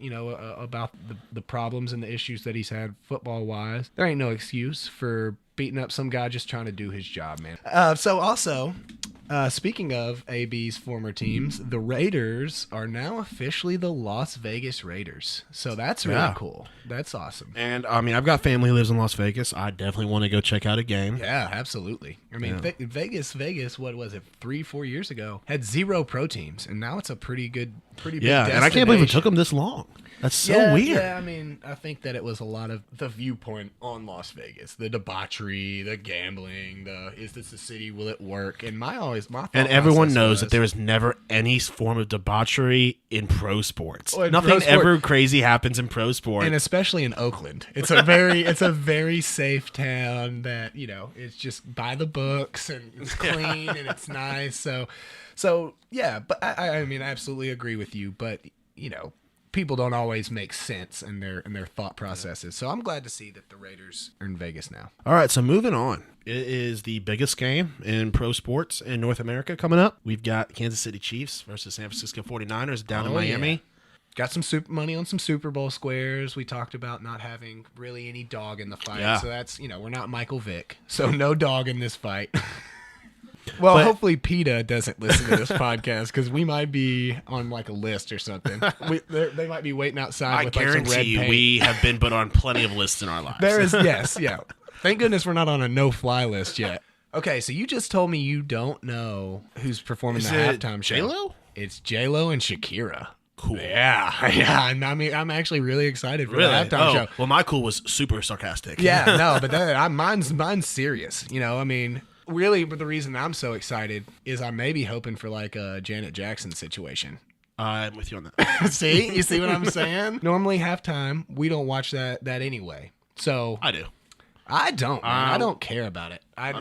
about the problems and the issues that he's had football-wise, there ain't no excuse for beating up some guy just trying to do his job, man. So also, speaking of AB's former teams, the Raiders are now officially the Las Vegas Raiders. So that's really cool. That's awesome. And, I mean, I've got family who lives in Las Vegas. I definitely want to go check out a game. Yeah, absolutely. I mean, Vegas, what was it, 3-4 years ago, had 0 pro teams, and now it's a pretty big destination. And I can't believe it took them this long. That's so weird. Yeah, I mean, I think that it was a lot of the viewpoint on Las Vegas, the debauchery, the gambling, is this a city, will it work? And my thought and everyone knows was, that there is never any form of debauchery in pro sports. Nothing ever crazy happens in pro sport, and especially in Oakland. It's a very safe town that it's just by the books and it's clean and it's nice. So yeah, but I mean, I absolutely agree with you, but people don't always make sense in their thought processes. So I'm glad to see that the Raiders are in Vegas now. All right, so moving on. It is the biggest game in pro sports in North America coming up. We've got Kansas City Chiefs versus San Francisco 49ers down in Miami. Yeah. Got some money on some Super Bowl squares. We talked about not having really any dog in the fight. Yeah. So that's, we're not Michael Vick. So no dog in this fight. Well, hopefully PETA doesn't listen to this podcast because we might be on like a list or something. They might be waiting outside with like some red paint. I guarantee you we have been put on plenty of lists in our lives. There is, yes, yeah. Thank goodness we're not on a no-fly list yet. Okay, so you just told me you don't know who's performing the halftime show. J-Lo? It's J-Lo and Shakira. Cool. Yeah. I mean, I'm actually really excited for the halftime show. Well, my cool was super sarcastic. Yeah, no, but mine's serious. I mean, really, but the reason I'm so excited is I may be hoping for like a Janet Jackson situation. I'm with you on that. See? You see what I'm saying? Normally, halftime, we don't watch that anyway. So I do. I don't. Man. I don't care about it. I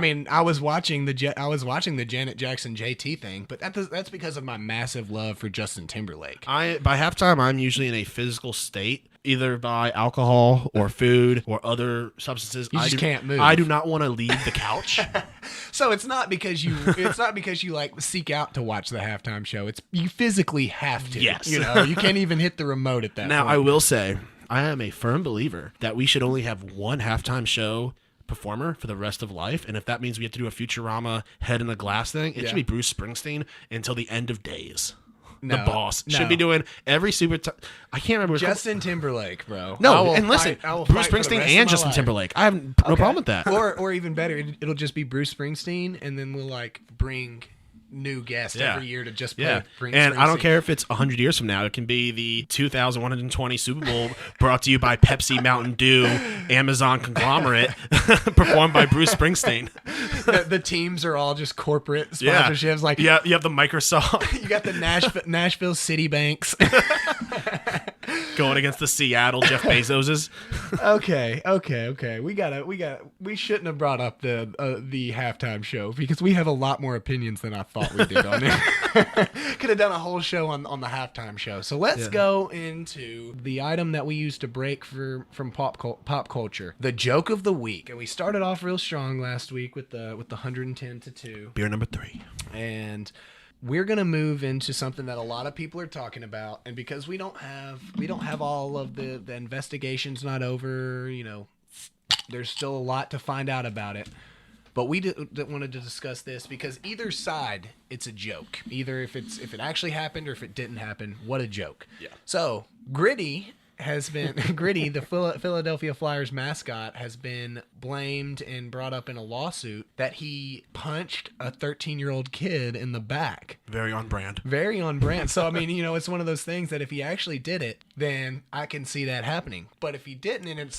mean, I was watching the Janet Jackson JT thing, but that's because of my massive love for Justin Timberlake. By halftime, I'm usually in a physical state, either by alcohol or food or other substances. You just can't move. I do not want to leave the couch. So it's not because you like seek out to watch the halftime show. It's you physically have to. Yes. You can't even hit the remote at that point. Now, I will say, I am a firm believer that we should only have one halftime show performer for the rest of life. And if that means we have to do a Futurama head in a glass thing, it should be Bruce Springsteen until the end of days. The boss should be doing every I can't remember. Justin Timberlake, bro. No, and listen, Bruce Springsteen and Justin Timberlake. I have no problem with that. Or even better, it'll just be Bruce Springsteen, and then we'll like bring new guests every year to just play. And I don't care if it's 100 years from now. It can be the 2120 Super Bowl brought to you by Pepsi, Mountain Dew, Amazon conglomerate, performed by Bruce Springsteen. The teams are all just corporate sponsorships. Like you have the Microsoft. You got the Nashville Citibanks. Going against the Seattle Jeff Bezoses. Okay. We shouldn't have brought up the halftime show because we have a lot more opinions than I thought we did on it. Could have done a whole show on the halftime show. So let's go into the item that we used to break from pop culture, the joke of the week. And we started off real strong last week with the 110-2. Beer number 3. And we're going to move into something that a lot of people are talking about, and because we don't have all of the investigations not over, there's still a lot to find out about it. But we wanted to discuss this because either side, it's a joke. Either if it actually happened or if it didn't happen, what a joke. Yeah. So Gritty, the Philadelphia Flyers mascot, has been blamed and brought up in a lawsuit that he punched a 13-year-old kid in the back. Very on brand. So, I mean, it's one of those things that if he actually did it, then I can see that happening. But if he didn't, and it's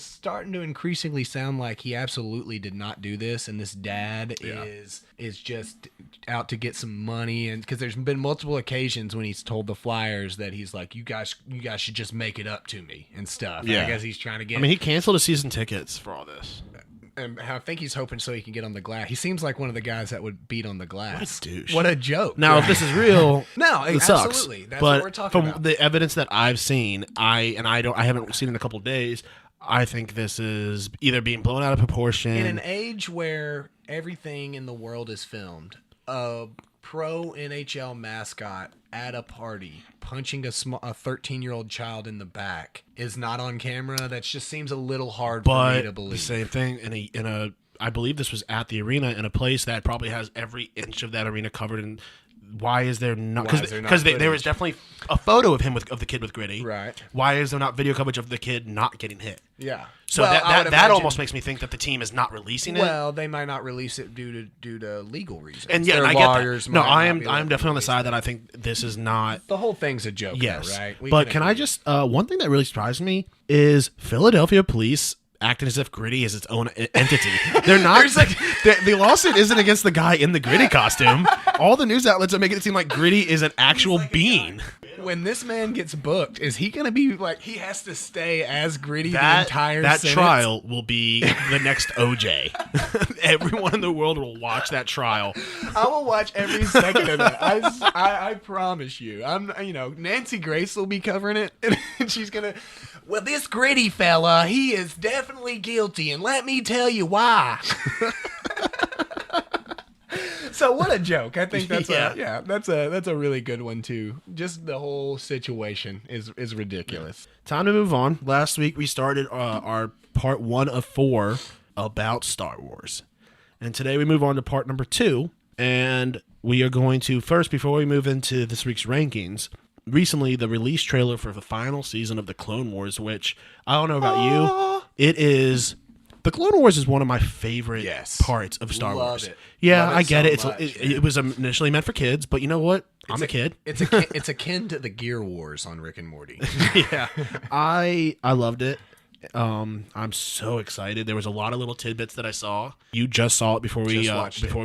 starting to increasingly sound like he absolutely did not do this, and this dad is just out to get some money, and because there's been multiple occasions when he's told the Flyers that he's like, you guys should just make it up to me and stuff. Yeah. I guess he's trying to get. I mean, he canceled his season tickets for all this. And I think he's hoping so he can get on the glass. He seems like one of the guys that would beat on the glass. What a douche. What a joke. Now, if this is real, no, it sucks. absolutely. That's but what we're talking from about. the evidence that I've seen, I haven't seen in a couple of days. I think this is either being blown out of proportion. In an age where everything in the world is filmed, a pro NHL mascot at a party punching a 13-year-old child in the back is not on camera. That just seems a little hard for me to believe. The same thing in a I believe this was at the arena in a place that probably has every inch of that arena covered in. Why is there not? Because there was definitely a photo of him of the kid with Gritty. Right. Why is there not video coverage of the kid not getting hit? Yeah. So Well, I would that imagine- almost makes me think that the team is not releasing it. Well, they might not release it due to legal reasons. And yeah, Their I get lawyers that. No, might I not am be able to definitely on the release side it. that I think this is not. The whole thing's a joke. Yes, though, right? But can I agree. just one thing that really surprised me is Philadelphia police acting as if Gritty is its own entity. They're not. The lawsuit isn't against the guy in the Gritty costume. All the news outlets are making it seem like Gritty is an actual being. When this man gets booked, is he going to be like he has to stay as Gritty the That entire sentence? trial will be the next OJ. Everyone in the world will watch that trial. I will watch every second of that. I promise you. Nancy Grace will be covering it, and she's gonna. Well, this Gritty fella, he is definitely guilty, and let me tell you why. So what a joke! I think that's that's a really good one too. Just the whole situation is ridiculous. Time to move on. Last week we started our part 1 of 4 about Star Wars, and today we move on to part number 2. And we are going to first, before we move into this week's rankings. Recently, the release trailer for the final season of the Clone Wars, which I don't know about you, it is. The Clone Wars is one of my favorite parts of Star Wars. It. Yeah, Love it I get so it. much, It was initially meant for kids, but you know what? I'm a kid. It's akin to the Gear Wars on Rick and Morty. Yeah, I loved it. I'm so excited. There was a lot of little tidbits that I saw. You just saw it before we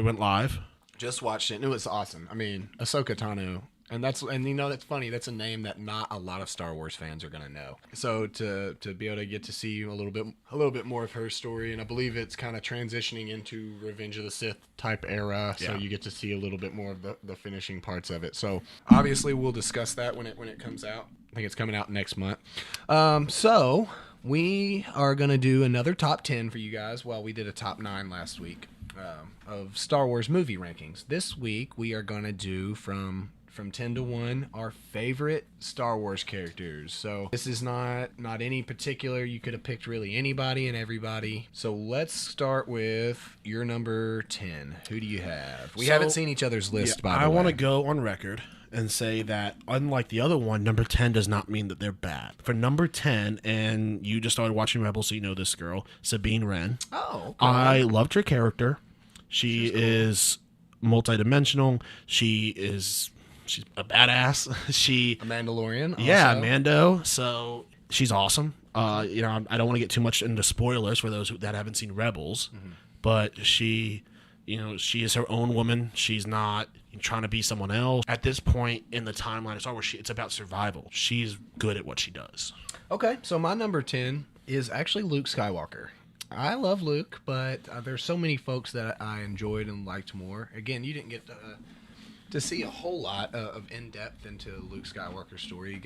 went live. Just watched it, and it was awesome. I mean, Ahsoka Tano. And that's funny. That's a name that not a lot of Star Wars fans are gonna know. So to be able to get to see a little bit more of her story, and I believe it's kind of transitioning into Revenge of the Sith type era. So you get to see a little bit more of the finishing parts of it. So obviously we'll discuss that when it comes out. I think it's coming out next month. So we are gonna do another top 10 for you guys. Well, we did a top 9 last week of Star Wars movie rankings. This week we are gonna do from 10 to 1 our favorite Star Wars characters. So this is not any particular. You could have picked really anybody and everybody. So let's start with your number 10. Who do you have? We haven't seen each other's list, by the way. I want to go on record and say that unlike the other one, number 10 does not mean that they're bad. For number 10, and you just started watching Rebels, so you know this girl, Sabine Wren. Oh, okay. I loved her character. She's is multidimensional. She's a badass. A Mandalorian. Also. Yeah, Mando. So she's awesome. I don't want to get too much into spoilers for those that haven't seen Rebels, but she is her own woman. She's not trying to be someone else. At this point in the timeline of Star Wars, it's about survival. She's good at what she does. Okay, so my number 10 is actually Luke Skywalker. I love Luke, but there's so many folks that I enjoyed and liked more. Again, you didn't get to see a whole lot of in-depth into Luke Skywalker's story.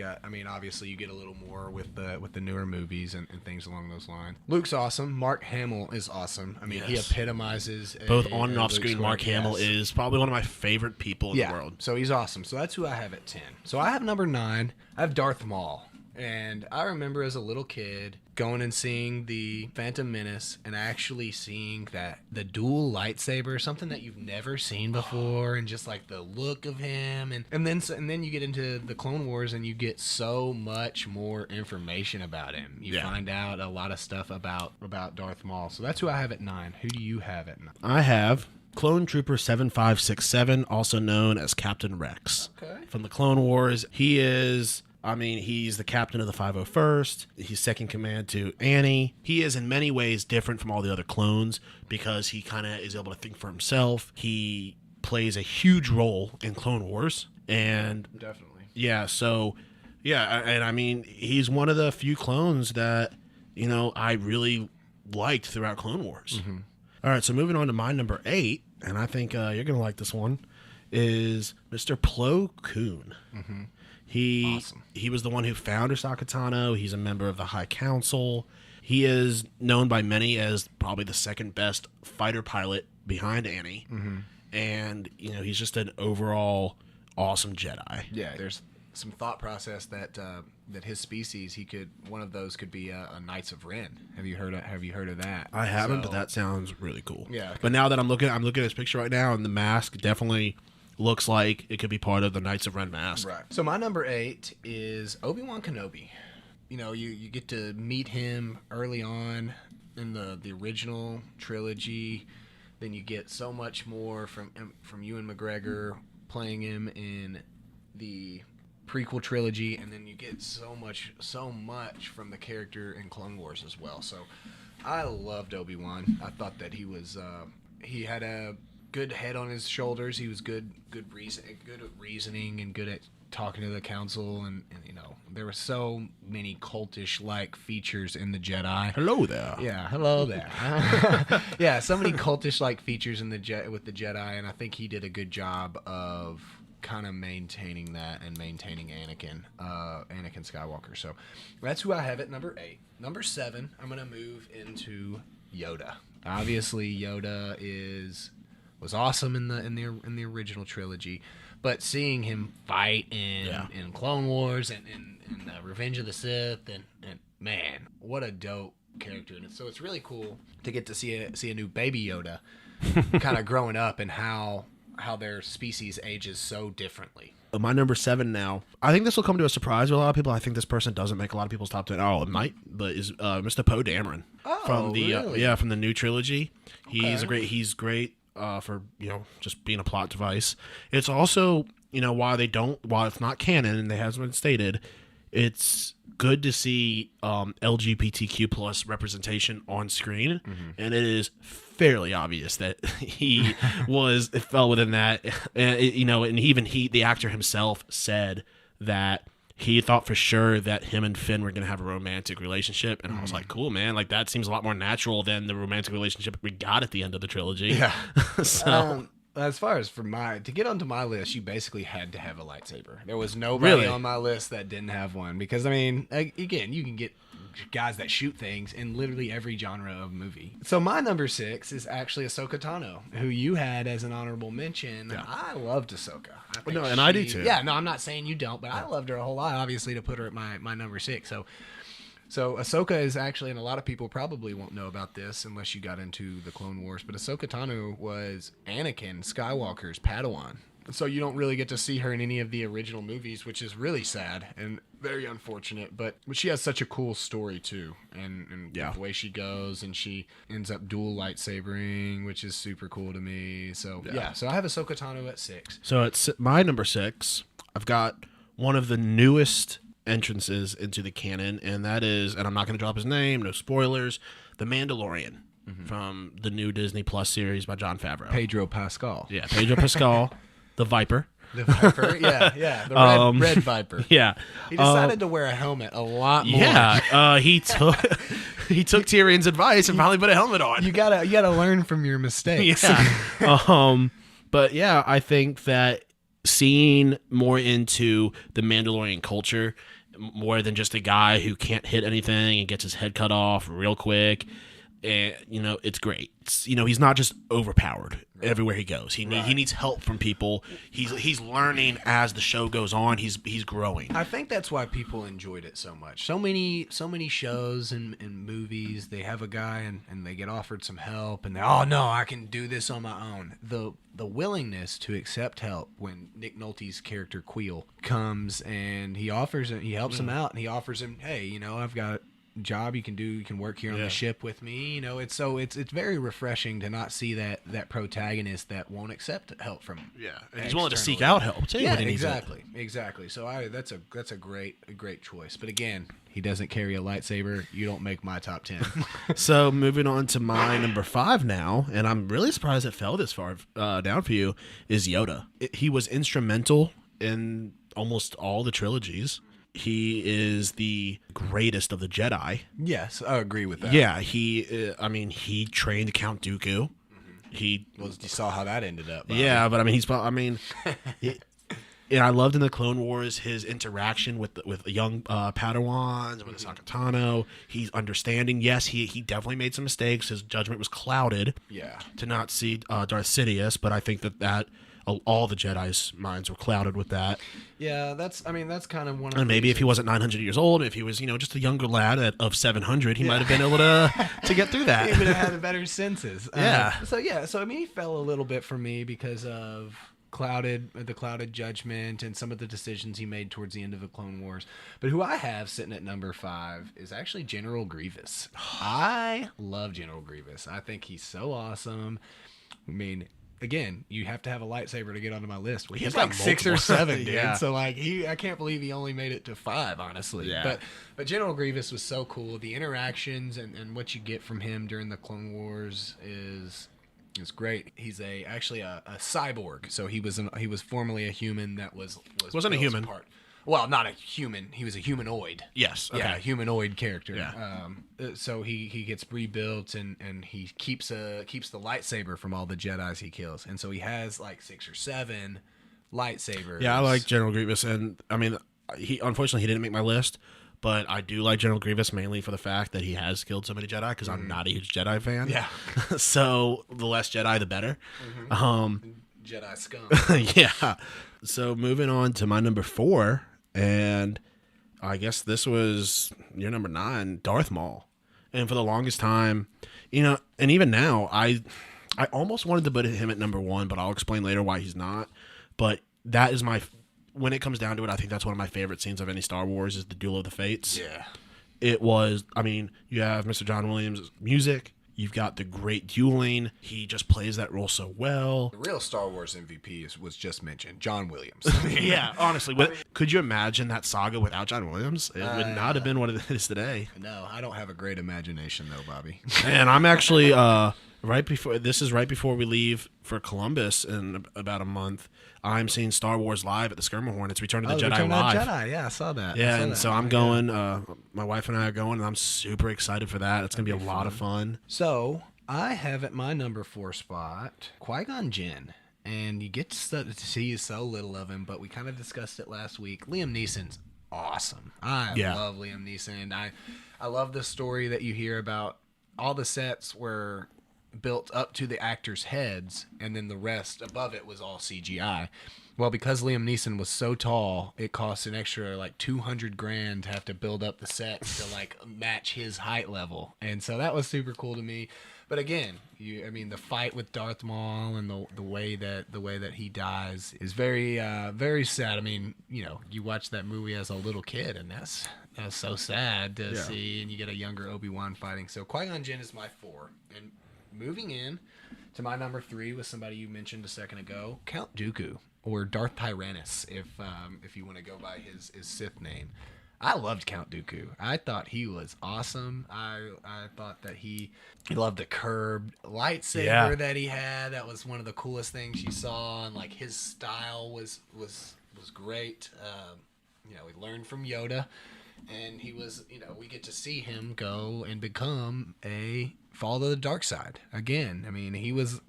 Obviously you get a little more with the newer movies and things along those lines. Luke's awesome. Mark Hamill is awesome. He epitomizes both on and off screen. Luke Mark Hamill is probably one of my favorite people in the world. So he's awesome. So that's who I have at 10. So I have number 9. I have Darth Maul. And I remember as a little kid going and seeing the Phantom Menace and actually seeing that the dual lightsaber, something that you've never seen before, and just like the look of him, and then you get into the Clone Wars and you get so much more information about him. You find out a lot of stuff about Darth Maul. So that's who I have at 9. Who do you have at 9? I have Clone Trooper 7567, also known as Captain Rex. Okay. From the Clone Wars. He's the captain of the 501st. He's second command to Annie. He is in many ways different from all the other clones because he kind of is able to think for himself. He plays a huge role in Clone Wars. And Definitely. yeah, so Yeah, and I mean, he's one of the few clones that, I really liked throughout Clone Wars. Mm-hmm. All right, so moving on to my number 8, and I think you're going to like this one, is Mr. Plo Koon. Mm-hmm. He was the one who found Ahsoka Tano. He's a member of the High Council. He is known by many as probably the second best fighter pilot behind Annie. Mm-hmm. And, he's just an overall awesome Jedi. Yeah, there's some thought process that his species, one of those could be a Knights of Ren. Have you heard of that? I haven't, but that sounds really cool. Yeah. But now that I'm looking at his picture right now, and the mask definitely looks like it could be part of the Knights of Ren mask. Right. So my number 8 is Obi-Wan Kenobi. You get to meet him early on in the original trilogy. Then you get so much more from Ewan McGregor playing him in the prequel trilogy, and then you get so much from the character in Clone Wars as well. So I loved Obi-Wan. I thought that he had a good head on his shoulders. He was good at reasoning and good at talking to the council, and there were so many cultish like features in the Jedi. Hello there. Yeah, hello there. Yeah, so many cultish like features with the Jedi, and I think he did a good job of kind of maintaining that and maintaining Anakin Skywalker. So that's who I have at number 8. Number 7, I'm gonna move into Yoda. Obviously, Yoda was awesome in the original trilogy, but seeing him fight in Clone Wars and Revenge of the Sith and man, what a dope character! And so it's really cool to get to see a new baby Yoda, kind of growing up and how their species ages so differently. My number 7 now. I think this will come to a surprise to a lot of people. I think this person doesn't make a lot of people's top 10. Oh, it might, but is Mr. Poe Dameron from the really? From the new trilogy. Okay. He's great for just being a plot device. It's also while it's not canon and it hasn't been stated, it's good to see LGBTQ plus representation on screen, and it is fairly obvious that he fell within that. And even the actor himself said that he thought for sure that him and Finn were going to have a romantic relationship, and I was like, cool, man, like that seems a lot more natural than the romantic relationship we got at the end of the trilogy. Yeah. So as far as to get onto my list, you basically had to have a lightsaber. There was nobody on my list that didn't have one, because I mean, again, you can get guys that shoot things in literally every genre of movie. So my number 6 is actually Ahsoka Tano, who you had as an honorable mention. Yeah. I loved Ahsoka. I do too. Yeah, no, I'm not saying you don't, but I loved her a whole lot, obviously, to put her at my number 6. So Ahsoka is actually, and a lot of people probably won't know about this unless you got into the Clone Wars, but Ahsoka Tano was Anakin Skywalker's Padawan. So you don't really get to see her in any of the original movies, which is really sad and very unfortunate. But she has such a cool story too, and the way she goes, and she ends up dual lightsabering, which is super cool to me. So so I have Ahsoka Tano at 6. So it's my number 6. I've got one of the newest entrances into the canon, and that is, and I'm not going to drop his name, no spoilers, The Mandalorian from the new Disney Plus series by Jon Favreau. Pedro Pascal. Yeah, Pedro Pascal, the Viper. The Viper, yeah, the red Viper. Yeah, he decided to wear a helmet a lot more. Yeah, he took Tyrion's advice and finally put a helmet on. You gotta learn from your mistakes. Yeah, but yeah, I think that seeing more into the Mandalorian culture, more than just a guy who can't hit anything and gets his head cut off real quick, and it's great. He's not just overpowered everywhere he goes. He needs help from people. He's learning as the show goes on. He's growing. I think that's why people enjoyed it so much. So many shows and movies, they have a guy and they get offered some help, and oh no, I can do this on my own. The willingness to accept help when Nick Nolte's character Queel comes and he helps him out, and he offers him, hey, I've got job you can do, you can work here on the ship with me, it's very refreshing to not see that protagonist that won't accept help from and he's willing to seek out help too. Yeah, exactly. So that's a great choice. But again, he doesn't carry a lightsaber. You don't make my top 10. So moving on to my number 5 now, and I'm really surprised it fell this far down for you, is Yoda. He was instrumental in almost all the trilogies. he is the greatest of the Jedi. Yes, I agree with that. Yeah, he trained Count Dooku. He Well, you saw how that ended up. Yeah, but I mean, and I loved in the Clone Wars his interaction with the young Padawans, with Ahsoka Tano. He's understanding. Yes, he definitely made some mistakes. His judgment was clouded. Yeah. To not see Darth Sidious, but I think that all the Jedi's minds were clouded with that. Yeah, that's kind of one of. And maybe if he wasn't 900 years old, if he was just a younger lad of 700, he might have been able to get through that. He would have had better senses. Yeah. So I mean, he fell a little bit for me because of the clouded judgment and some of the decisions he made towards the end of the Clone Wars. But who I have sitting at number 5 is actually General Grievous. I love General Grievous. I think he's so awesome. I mean, again, you have to have a lightsaber to get onto my list. Well, he's like 6 or 7, dude. Yeah. So like I can't believe he only made it to 5, honestly. Yeah. But General Grievous was so cool. The interactions and what you get from him during the Clone Wars is great. He's actually a cyborg. So he was formerly a human that wasn't a human. Well, not a human. He was a humanoid. Yes. Okay. Yeah, a humanoid character. Yeah. So he gets rebuilt and he keeps the lightsaber from all the Jedis he kills, and so he has like 6 or 7 lightsabers. Yeah, I like General Grievous, and I mean, he didn't make my list, but I do like General Grievous mainly for the fact that he has killed so many Jedi, because I'm not a huge Jedi fan. Yeah. So the less Jedi, the better. Jedi scum. Yeah. So moving on to my number 4, and I guess this was your number 9, Darth Maul. And for the longest time, and even now, I almost wanted to put him at number 1, but I'll explain later why he's not. But that is when it comes down to it, I think that's one of my favorite scenes of any Star Wars is the Duel of the Fates. Yeah. It was, you have Mr. John Williams' music. You've got the great dueling. He just plays that role so well. The real Star Wars MVP was just mentioned, John Williams. Yeah, honestly. Could you imagine that saga without John Williams? It would not have been what it is today. No, I don't have a great imagination, though, Bobby. And I'm actually, right before we leave for Columbus in about a month, I'm seeing Star Wars live at the Skirmahorn. It's Return of the Jedi live. Jedi. Yeah, I saw that. Yeah, so I'm going. My wife and I are going, and I'm super excited for that. It's going to be a lot of fun. So I have at my number 4 spot Qui-Gon Jinn, and you get to see so little of him, but we kind of discussed it last week. Liam Neeson's awesome. I love Liam Neeson. I love the story that you hear about. All the sets were built up to the actors' heads, and then the rest above it was all CGI. Well, because Liam Neeson was so tall, it cost an extra like $200,000 to have to build up the sets to like match his height level, and so that was super cool to me. But again, the fight with Darth Maul and the way that he dies is very very sad. I mean, you watch that movie as a little kid, and that's so sad to see, and you get a younger Obi-Wan fighting. So Qui-Gon Jinn is my 4, and moving in to my number 3 was somebody you mentioned a second ago, Count Dooku, or Darth Tyrannus, if you want to go by his Sith name. I loved Count Dooku. I thought he was awesome. I thought that he loved the curved lightsaber that he had. That was one of the coolest things you saw, and like his style was great. We learned from Yoda, and he was, we get to see him go and become a fall to the dark side again. He was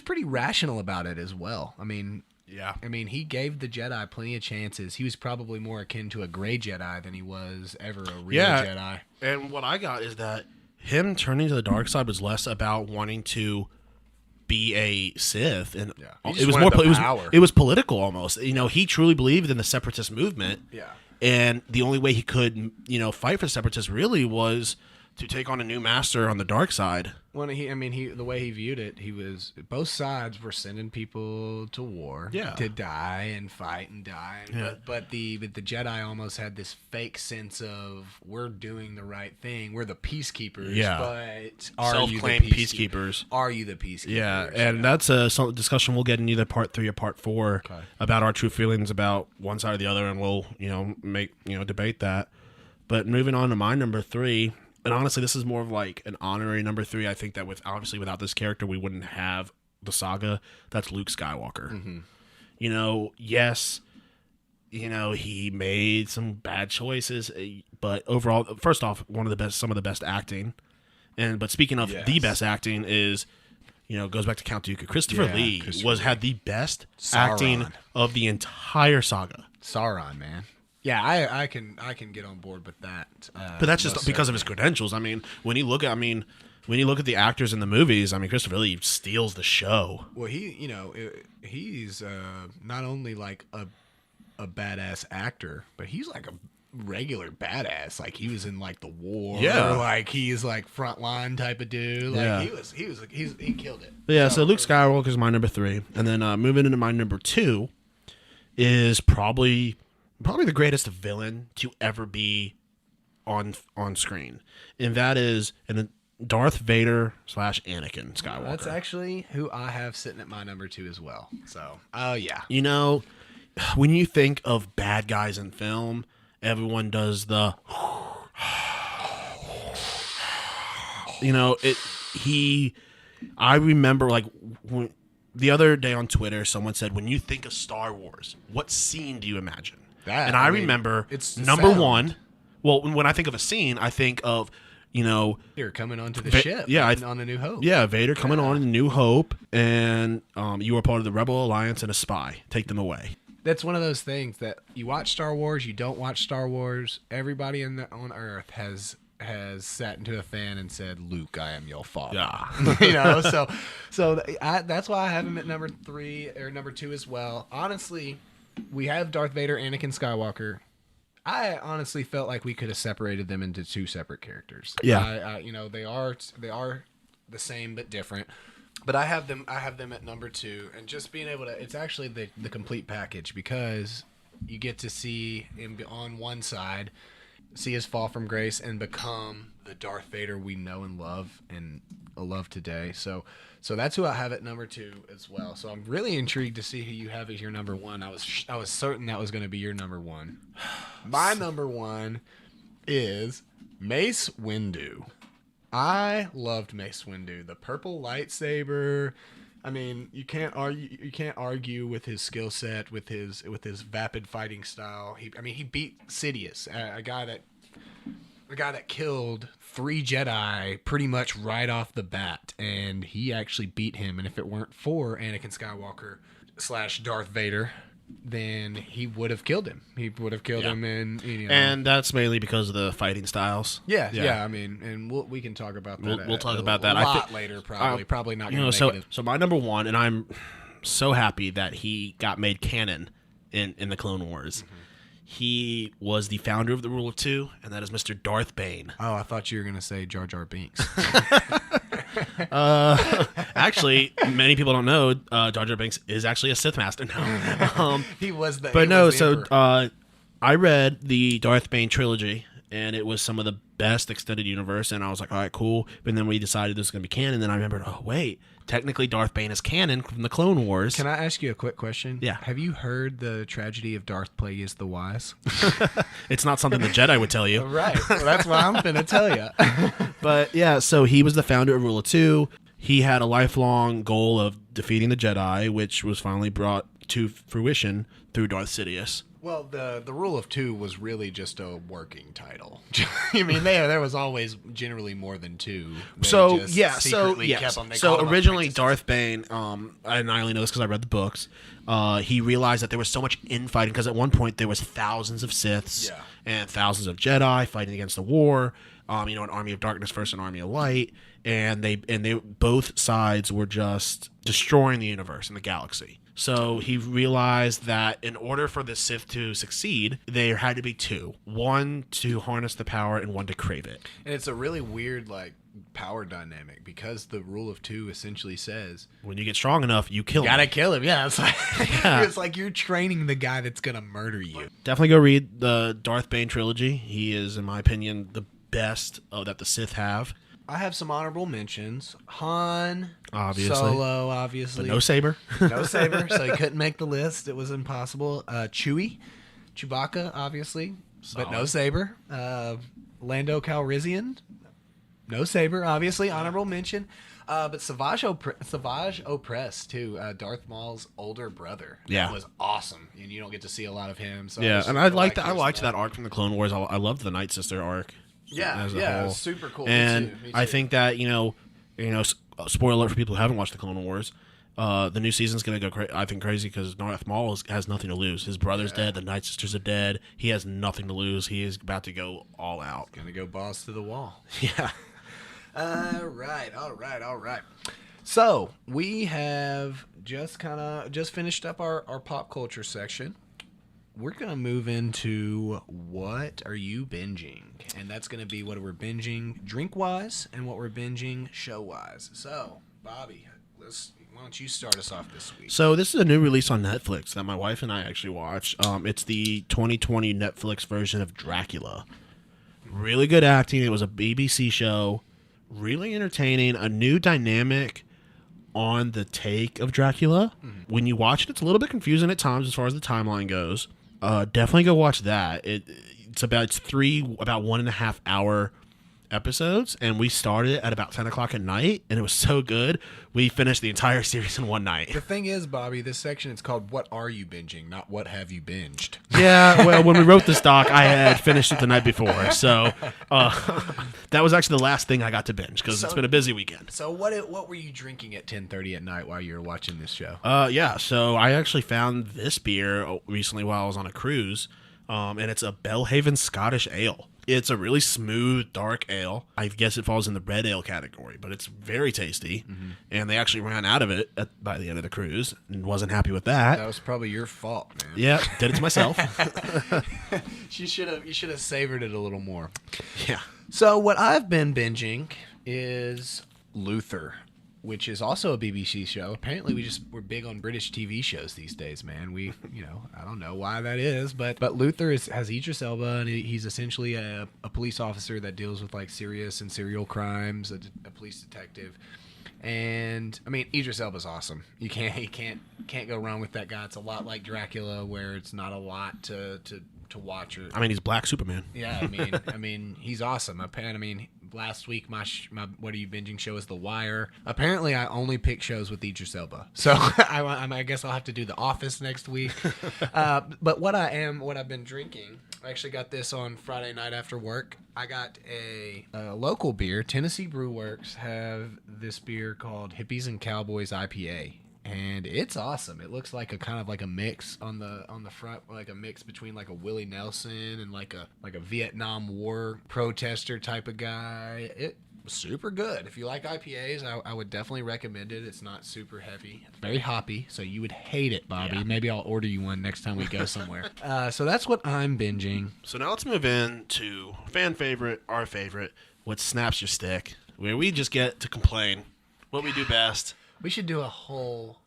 pretty rational about it as well. He gave the Jedi plenty of chances. He was probably more akin to a gray Jedi than he was ever a real Jedi. And what I got is that him turning to the dark side was less about wanting to be a Sith, and it was more power. It was political almost. He truly believed in the Separatist movement. Yeah. And the only way he could, fight for the Separatists really was to take on a new master on the dark side. When the way he viewed it, he was, both sides were sending people to war, to die and fight and die. Yeah. But the Jedi almost had this fake sense of, we're doing the right thing. We're the peacekeepers. Yeah. But self-claimed peacekeepers. Are you the peacekeepers? Yeah, and that's a discussion we'll get in either part 3 or part 4 about our true feelings about one side or the other, and we'll debate that. But moving on to my number 3. And honestly, this is more of like an honorary number 3. I think that without this character, we wouldn't have the saga. That's Luke Skywalker. Mm-hmm. Yes, he made some bad choices, but overall, first off, some of the best acting. But speaking of the best acting is, goes back to Count Dooku. Christopher Lee had the best acting of the entire saga. Sauron, man. Yeah, I can get on board with that. But that's just because of his credentials. I mean, when you look at the actors in the movies, I mean, Christopher Lee steals the show. Well, he's not only like a badass actor, but he's like a regular badass. Like he was in like the war. Yeah. Like he's like frontline type of dude. Like he killed it. Yeah. So Luke Skywalker is my number 3, and then moving into my number 2 is probably the greatest villain to ever be on screen, and that is Darth Vader / Anakin Skywalker. That's actually who I have sitting at my number 2 as well. So, yeah. When you think of bad guys in film, everyone does the, I remember like the other day on Twitter, someone said, when you think of Star Wars, what scene do you imagine? I remember it's number sound. 1. Well, when I think of a scene, I think of, Vader coming onto the ship on A New Hope. Yeah, Vader coming on in New Hope, and you are part of the Rebel Alliance and a spy. Take them away. That's one of those things that you watch Star Wars, you don't watch Star Wars. Everybody on Earth has sat into a fan and said, "Luke, I am your father." Yeah. That's why I have him at number 3 or number 2 as well. Honestly, we have Darth Vader, Anakin Skywalker. I honestly felt like we could have separated them into 2 separate characters. Yeah. They are the same but different. But I have them at number 2, and just being able to, it's actually the complete package, because you get to see him on one side, see his fall from grace and become the Darth Vader we know and love today. So that's who I have at number 2 as well. So I'm really intrigued to see who you have as your number 1. I was certain that was going to be your number 1. My number 1 is Mace Windu. I loved Mace Windu. The purple lightsaber. I mean, you can't argue with his skill set, with his vapid fighting style. He beat Sidious, a guy that killed 3 Jedi pretty much right off the bat, and he actually beat him. And if it weren't for Anakin Skywalker / Darth Vader, then he would have killed him. He would have killed him, and that's mainly because of the fighting styles. Yeah. I mean, and we can talk about that. We'll talk about that a lot later, probably. Probably not. So my number 1, and I'm so happy that he got made canon in the Clone Wars. Mm-hmm. He was the founder of the Rule of 2, and that is Mr. Darth Bane. Oh, I thought you were gonna say Jar Jar Binks. Actually, many people don't know Jar Jar Binks is actually a Sith Master now. He was the. But no, so I read the Darth Bane trilogy, and it was some of the best extended universe, and I was like, all right, cool. But then we decided this was going to be canon, and then I remembered, oh, wait, technically Darth Bane is canon from the Clone Wars. Can I ask you a quick question? Yeah. Have you heard the tragedy of Darth Plagueis the Wise? It's not something the Jedi would tell you. Right. Well, that's what I'm going to tell you. But yeah, so he was the founder of Rule of 2. He had a lifelong goal of defeating the Jedi, which was finally brought to fruition through Darth Sidious. Well, the Rule of 2 was really just a working title. I mean, there was always generally more than 2. So originally Darth Bane, and I only know this because I read the books. He realized that there was so much infighting, because at one point there was thousands of Siths and thousands of Jedi fighting against the war. An army of darkness versus an army of light, and they both sides were just destroying the universe and the galaxy. So he realized that in order for the Sith to succeed, there had to be 2. One to harness the power and one to crave it. And it's a really weird, power dynamic, because the Rule of 2 essentially says, when you get strong enough, you kill him. Gotta kill him, yeah. It's like you're training the guy that's gonna murder you. Definitely go read the Darth Bane trilogy. He is, in my opinion, the best that the Sith have. I have some honorable mentions. Han, obviously. Solo, obviously. But no Saber. No Saber, so he couldn't make the list. It was impossible. Chewbacca, obviously. Solid. But no Saber. Lando Calrissian. No Saber, obviously, honorable mention. But Savage Opress, too, Darth Maul's older brother. Yeah. That was awesome. And you don't get to see a lot of him. So Yeah, and I liked that arc. arc from the Clone Wars. I loved the Night Sister arc. Yeah, as a it whole. was super cool. And Me too. I think that spoiler alert for people who haven't watched the Clone Wars. The new season's gonna go crazy because Darth Maul has nothing to lose. His brother's dead. The Night Sisters are dead. He has nothing to lose. He is about to go all out. Gonna go balls to the wall. Yeah. All right. So we have just finished up our pop culture section. We're gonna move into what are you binging, and that's gonna be what we're binging drink wise and what we're binging show wise. So, Bobby, why don't you start us off this week? So this is a new release on Netflix that my wife and I actually watched. It's the 2020 Netflix version of Dracula. Really good acting. It was a BBC show. Really entertaining. A new dynamic on the take of Dracula. Mm-hmm. When you watch it, it's a little bit confusing at times as far as the timeline goes. Definitely go watch that. It's about 1.5 hour episodes, and we started at about 10 o'clock at night, and it was so good we finished the entire series in one night. The thing is, Bobby, this section is called What Are You Binging, not What Have You Binged. Yeah, well, when we wrote this doc, I had finished it the night before, so that was actually the last thing I got to binge because it's been a busy weekend. So what were you drinking at 10:30 at night while you were watching this show? So I actually found this beer recently while I was on a cruise, and it's a Belhaven Scottish Ale. It's a really smooth, dark ale. I guess it falls in the red ale category, but it's very tasty. Mm-hmm. And they actually ran out of it by the end of the cruise and wasn't happy with that. That was probably your fault, man. Yeah, did it to myself. You should have savored it a little more. Yeah. So what I've been binging is Luther, which is also a BBC show. Apparently, we're big on British TV shows these days, man. I don't know why that is, but Luther has Idris Elba, and he's essentially a police officer that deals with like serious and serial crimes, a police detective. And I mean, Idris Elba's awesome. You can't go wrong with that guy. It's a lot like Dracula, where it's not a lot to watch. He's Black Superman. Yeah, I mean, he's awesome. Last week my What Are You Binging show is The Wire. Apparently, I only pick shows with Idris Elba, so I guess I'll have to do The Office next week. But what I've been drinking, I actually got this on Friday night after work. I got a local beer. Tennessee Brew Works have this beer called Hippies and Cowboys IPA. And it's awesome. It looks like a kind of like a mix on the front, like a mix between like a Willie Nelson and like a Vietnam War protester type of guy. It was super good. If you like IPAs, I would definitely recommend it. It's not super heavy. It's very hoppy, so you would hate it, Bobby. Yeah. Maybe I'll order you one next time we go somewhere. So that's what I'm binging. So now let's move in to fan favorite, our favorite, what snaps your stick, where we just get to complain what we do best. We should do a whole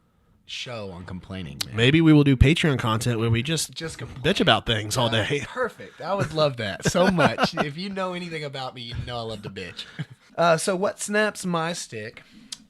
show on complaining, man. Maybe we will do Patreon content where we just bitch about things all day. Perfect. I would love that so much. If you know anything about me, you know I love to bitch. So what snaps my stick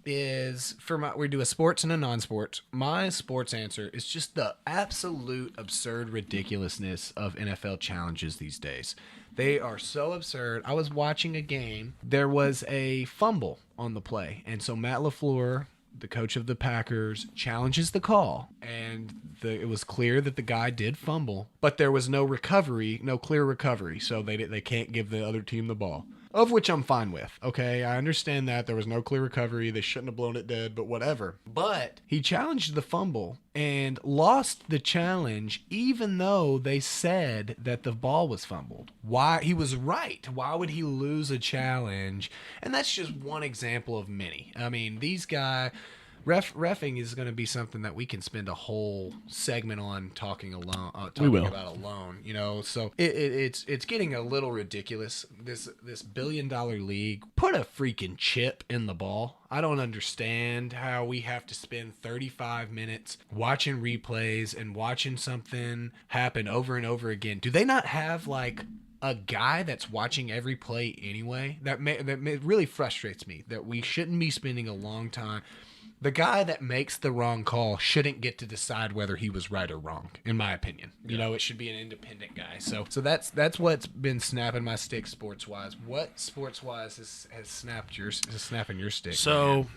is we do a sports and a non-sports. My sports answer is just the absolute absurd ridiculousness of NFL challenges these days. They are so absurd. I was watching a game. There was a fumble on the play, and so Matt LaFleur, the coach of the Packers, challenges the call, and it was clear that the guy did fumble, but there was no clear recovery, so they can't give the other team the ball, of which I'm fine with. Okay, I understand that there was no clear recovery. They shouldn't have blown it dead, but whatever. But he challenged the fumble and lost the challenge, even though they said that the ball was fumbled. Why? He was right. Why would he lose a challenge? And that's just one example of many. I mean, these guys... Reffing is going to be something that we can spend a whole segment on talking about alone. So it's getting a little ridiculous. This $1 billion league, put a freaking chip in the ball. I don't understand how we have to spend 35 minutes watching replays and watching something happen over and over again. Do they not have like a guy that's watching every play anyway, really frustrates me that we shouldn't be spending a long time. The guy that makes the wrong call shouldn't get to decide whether he was right or wrong, in my opinion. You know, it should be an independent guy. So that's what's been snapping my stick sports wise. What sports wise is snapping your stick? So,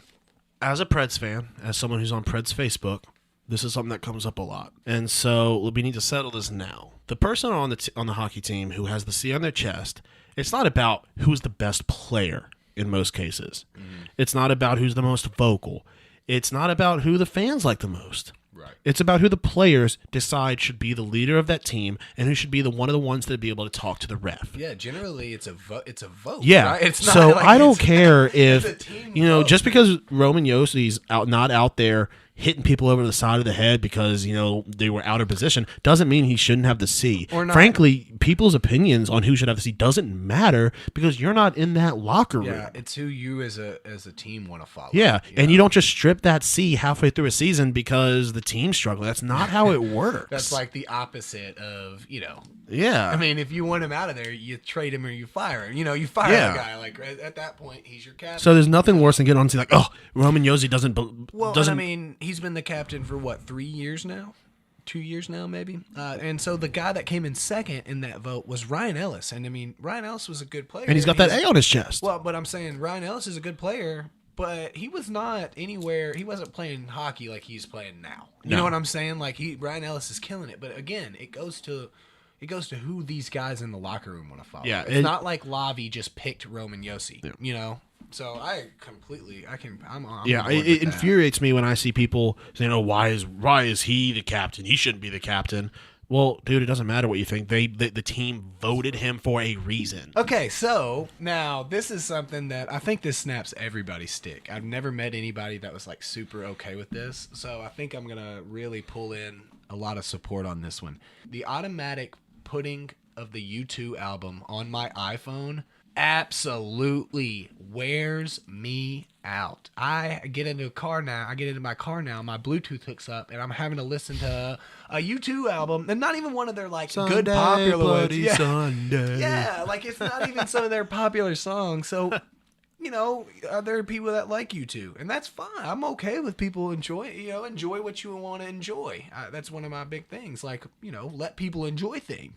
as a Preds fan, as someone who's on Preds Facebook, this is something that comes up a lot, and so we need to settle this now. The person on the hockey team who has the C on their chest, it's not about who's the best player in most cases. Mm-hmm. It's not about who's the most vocal. It's not about who the fans like the most. Right. It's about who the players decide should be the leader of that team and who should be one of the ones to be able to talk to the ref. Yeah, generally it's a vote. Yeah. Right? It's not so like I don't care if vote. just because Roman Yossi's not out there hitting people over the side of the head because they were out of position doesn't mean he shouldn't have the C. Or not. Frankly, people's opinions on who should have the C doesn't matter because you're not in that locker room. Yeah, it's who you as a team want to follow. Yeah, and you don't just strip that C halfway through a season because the team's struggling. That's not how it works. That's like the opposite of Yeah. I mean, if you want him out of there, you trade him or you fire him. You fire the guy. Like at that point, he's your captain. So there's nothing worse than getting on to like, oh, Roman Yossi doesn't. I mean, he's been the captain for what, 3 years now? 2 years now, maybe. And so the guy that came in second in that vote was Ryan Ellis. And I mean, Ryan Ellis was a good player. And he's got that A on his chest. Well, but I'm saying Ryan Ellis is a good player, but he was not anywhere. He wasn't playing hockey like he's playing now. You know what I'm saying? Like Ryan Ellis is killing it. But again, it goes to who these guys in the locker room want to follow. Yeah, it's not like Lavi just picked Roman Josi. Yeah. So I'm it infuriates me when I see people saying, "Oh, why is he the captain? He shouldn't be the captain." Well, dude, it doesn't matter what you think. The team voted him for a reason. Okay, so now this is something that I think this snaps everybody's stick. I've never met anybody that was like super okay with this, so I think I'm gonna really pull in a lot of support on this one. The automatic putting of the U2 album on my iPhone absolutely wears me out. I get into my car now, my Bluetooth hooks up, and I'm having to listen to a U2 album, and not even one of their like Sunday, good popular ones. Yeah. Sunday. Yeah, like it's not even some of their popular songs. So, there are people that like U2, and that's fine. I'm okay with people enjoy what you want to enjoy. That's one of my big things. Like, let people enjoy things.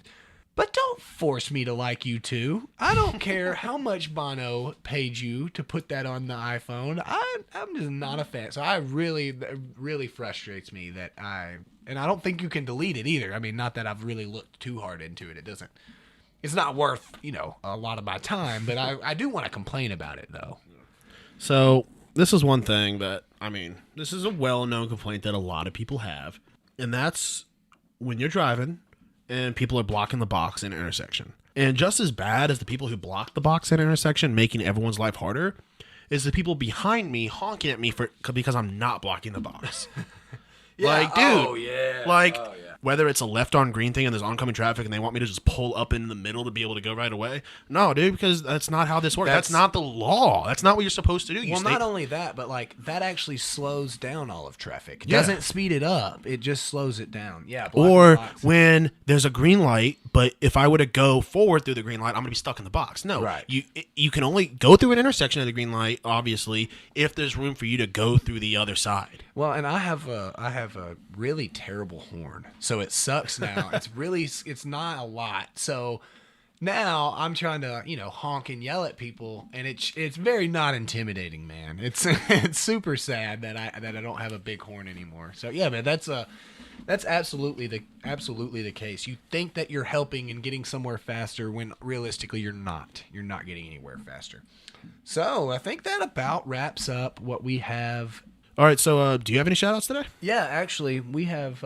But don't force me to like U2. I don't care how much Bono paid you to put that on the iPhone. I'm just not a fan. So it really frustrates me and I don't think you can delete it either. I mean, not that I've really looked too hard into it. It's not worth, a lot of my time, but I do want to complain about it though. So this is one thing that, this is a well-known complaint that a lot of people have, and that's when you're driving and people are blocking the box in an intersection. And just as bad as the people who block the box in an intersection, making everyone's life harder, is the people behind me honking at me because I'm not blocking the box. Like, dude, whether it's a left on green thing and there's oncoming traffic and they want me to just pull up in the middle to be able to go right away. No, dude, because that's not how this works. That's not the law. That's not what you're supposed to do. Not only that, but like that actually slows down all of traffic. It doesn't speed it up. It just slows it down. Yeah. Or when there's a green light, but if I were to go forward through the green light, I'm going to be stuck in the box. No. Right. You can only go through an intersection of the green light, obviously, if there's room for you to go through the other side. Well, and I have a really terrible horn, so it sucks now. It's not a lot. So now I'm trying to honk and yell at people, and it's very not intimidating, man. It's super sad that I don't have a big horn anymore. So yeah, man, that's absolutely the case. You think that you're helping and getting somewhere faster when realistically you're not. You're not getting anywhere faster. So I think that about wraps up what we have. All right, so do you have any shout-outs today? Yeah, actually, we have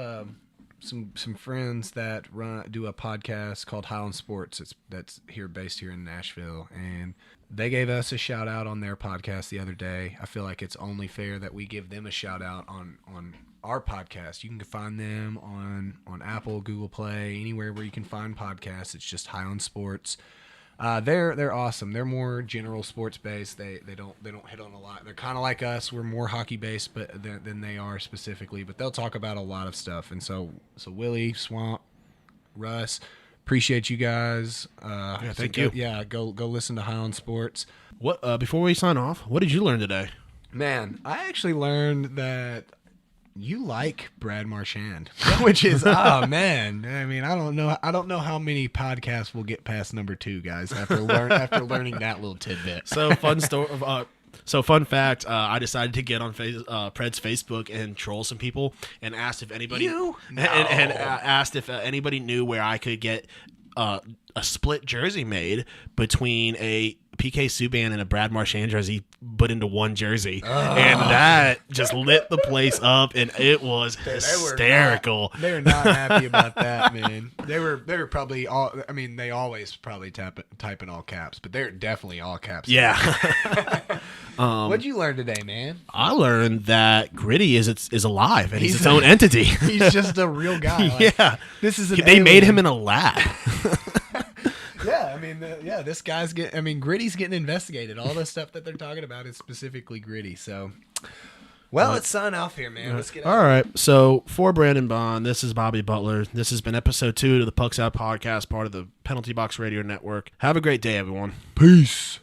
some friends that do a podcast called Highland Sports. That's based here in Nashville, and they gave us a shout-out on their podcast the other day. I feel like it's only fair that we give them a shout-out on our podcast. You can find them on Apple, Google Play, anywhere where you can find podcasts. It's just Highland Sports. They're awesome. They're more general sports based. They don't hit on a lot. They're kind of like us. We're more hockey based, but than they are specifically. But they'll talk about a lot of stuff. And so Willie, Swamp, Russ, Appreciate you guys. Thank you. Go listen to High on Sports. What before we sign off, what did you learn today? Man, I actually learned that you like Brad Marchand, which is oh man. I mean, I don't know how many podcasts will get past number 2, guys. After learning that little tidbit. So fun story. So fun fact, I decided to get on Pred's Facebook and troll some people and asked if anybody asked if anybody knew where I could get a split jersey made between a PK Subban and a Brad Marchand jersey put into one jersey, and that just lit the place up, and it was hysterical. They were not happy about that, man. They were probably all. I mean, they always probably type in all caps, but they're definitely all caps. Yeah. What'd you learn today, man? I learned that Gritty is alive and he's its own entity. He's just a real guy. Like, yeah. This is they made him in a lab. Yeah, I mean, this guy's Gritty's getting investigated. All the stuff that they're talking about is specifically Gritty. So, let's sign off here, man. Let's get out. All right. So, for Brandon Bond, this is Bobby Butler. This has been episode 2 of the Pucks Out podcast, part of the Penalty Box Radio Network. Have a great day, everyone. Peace.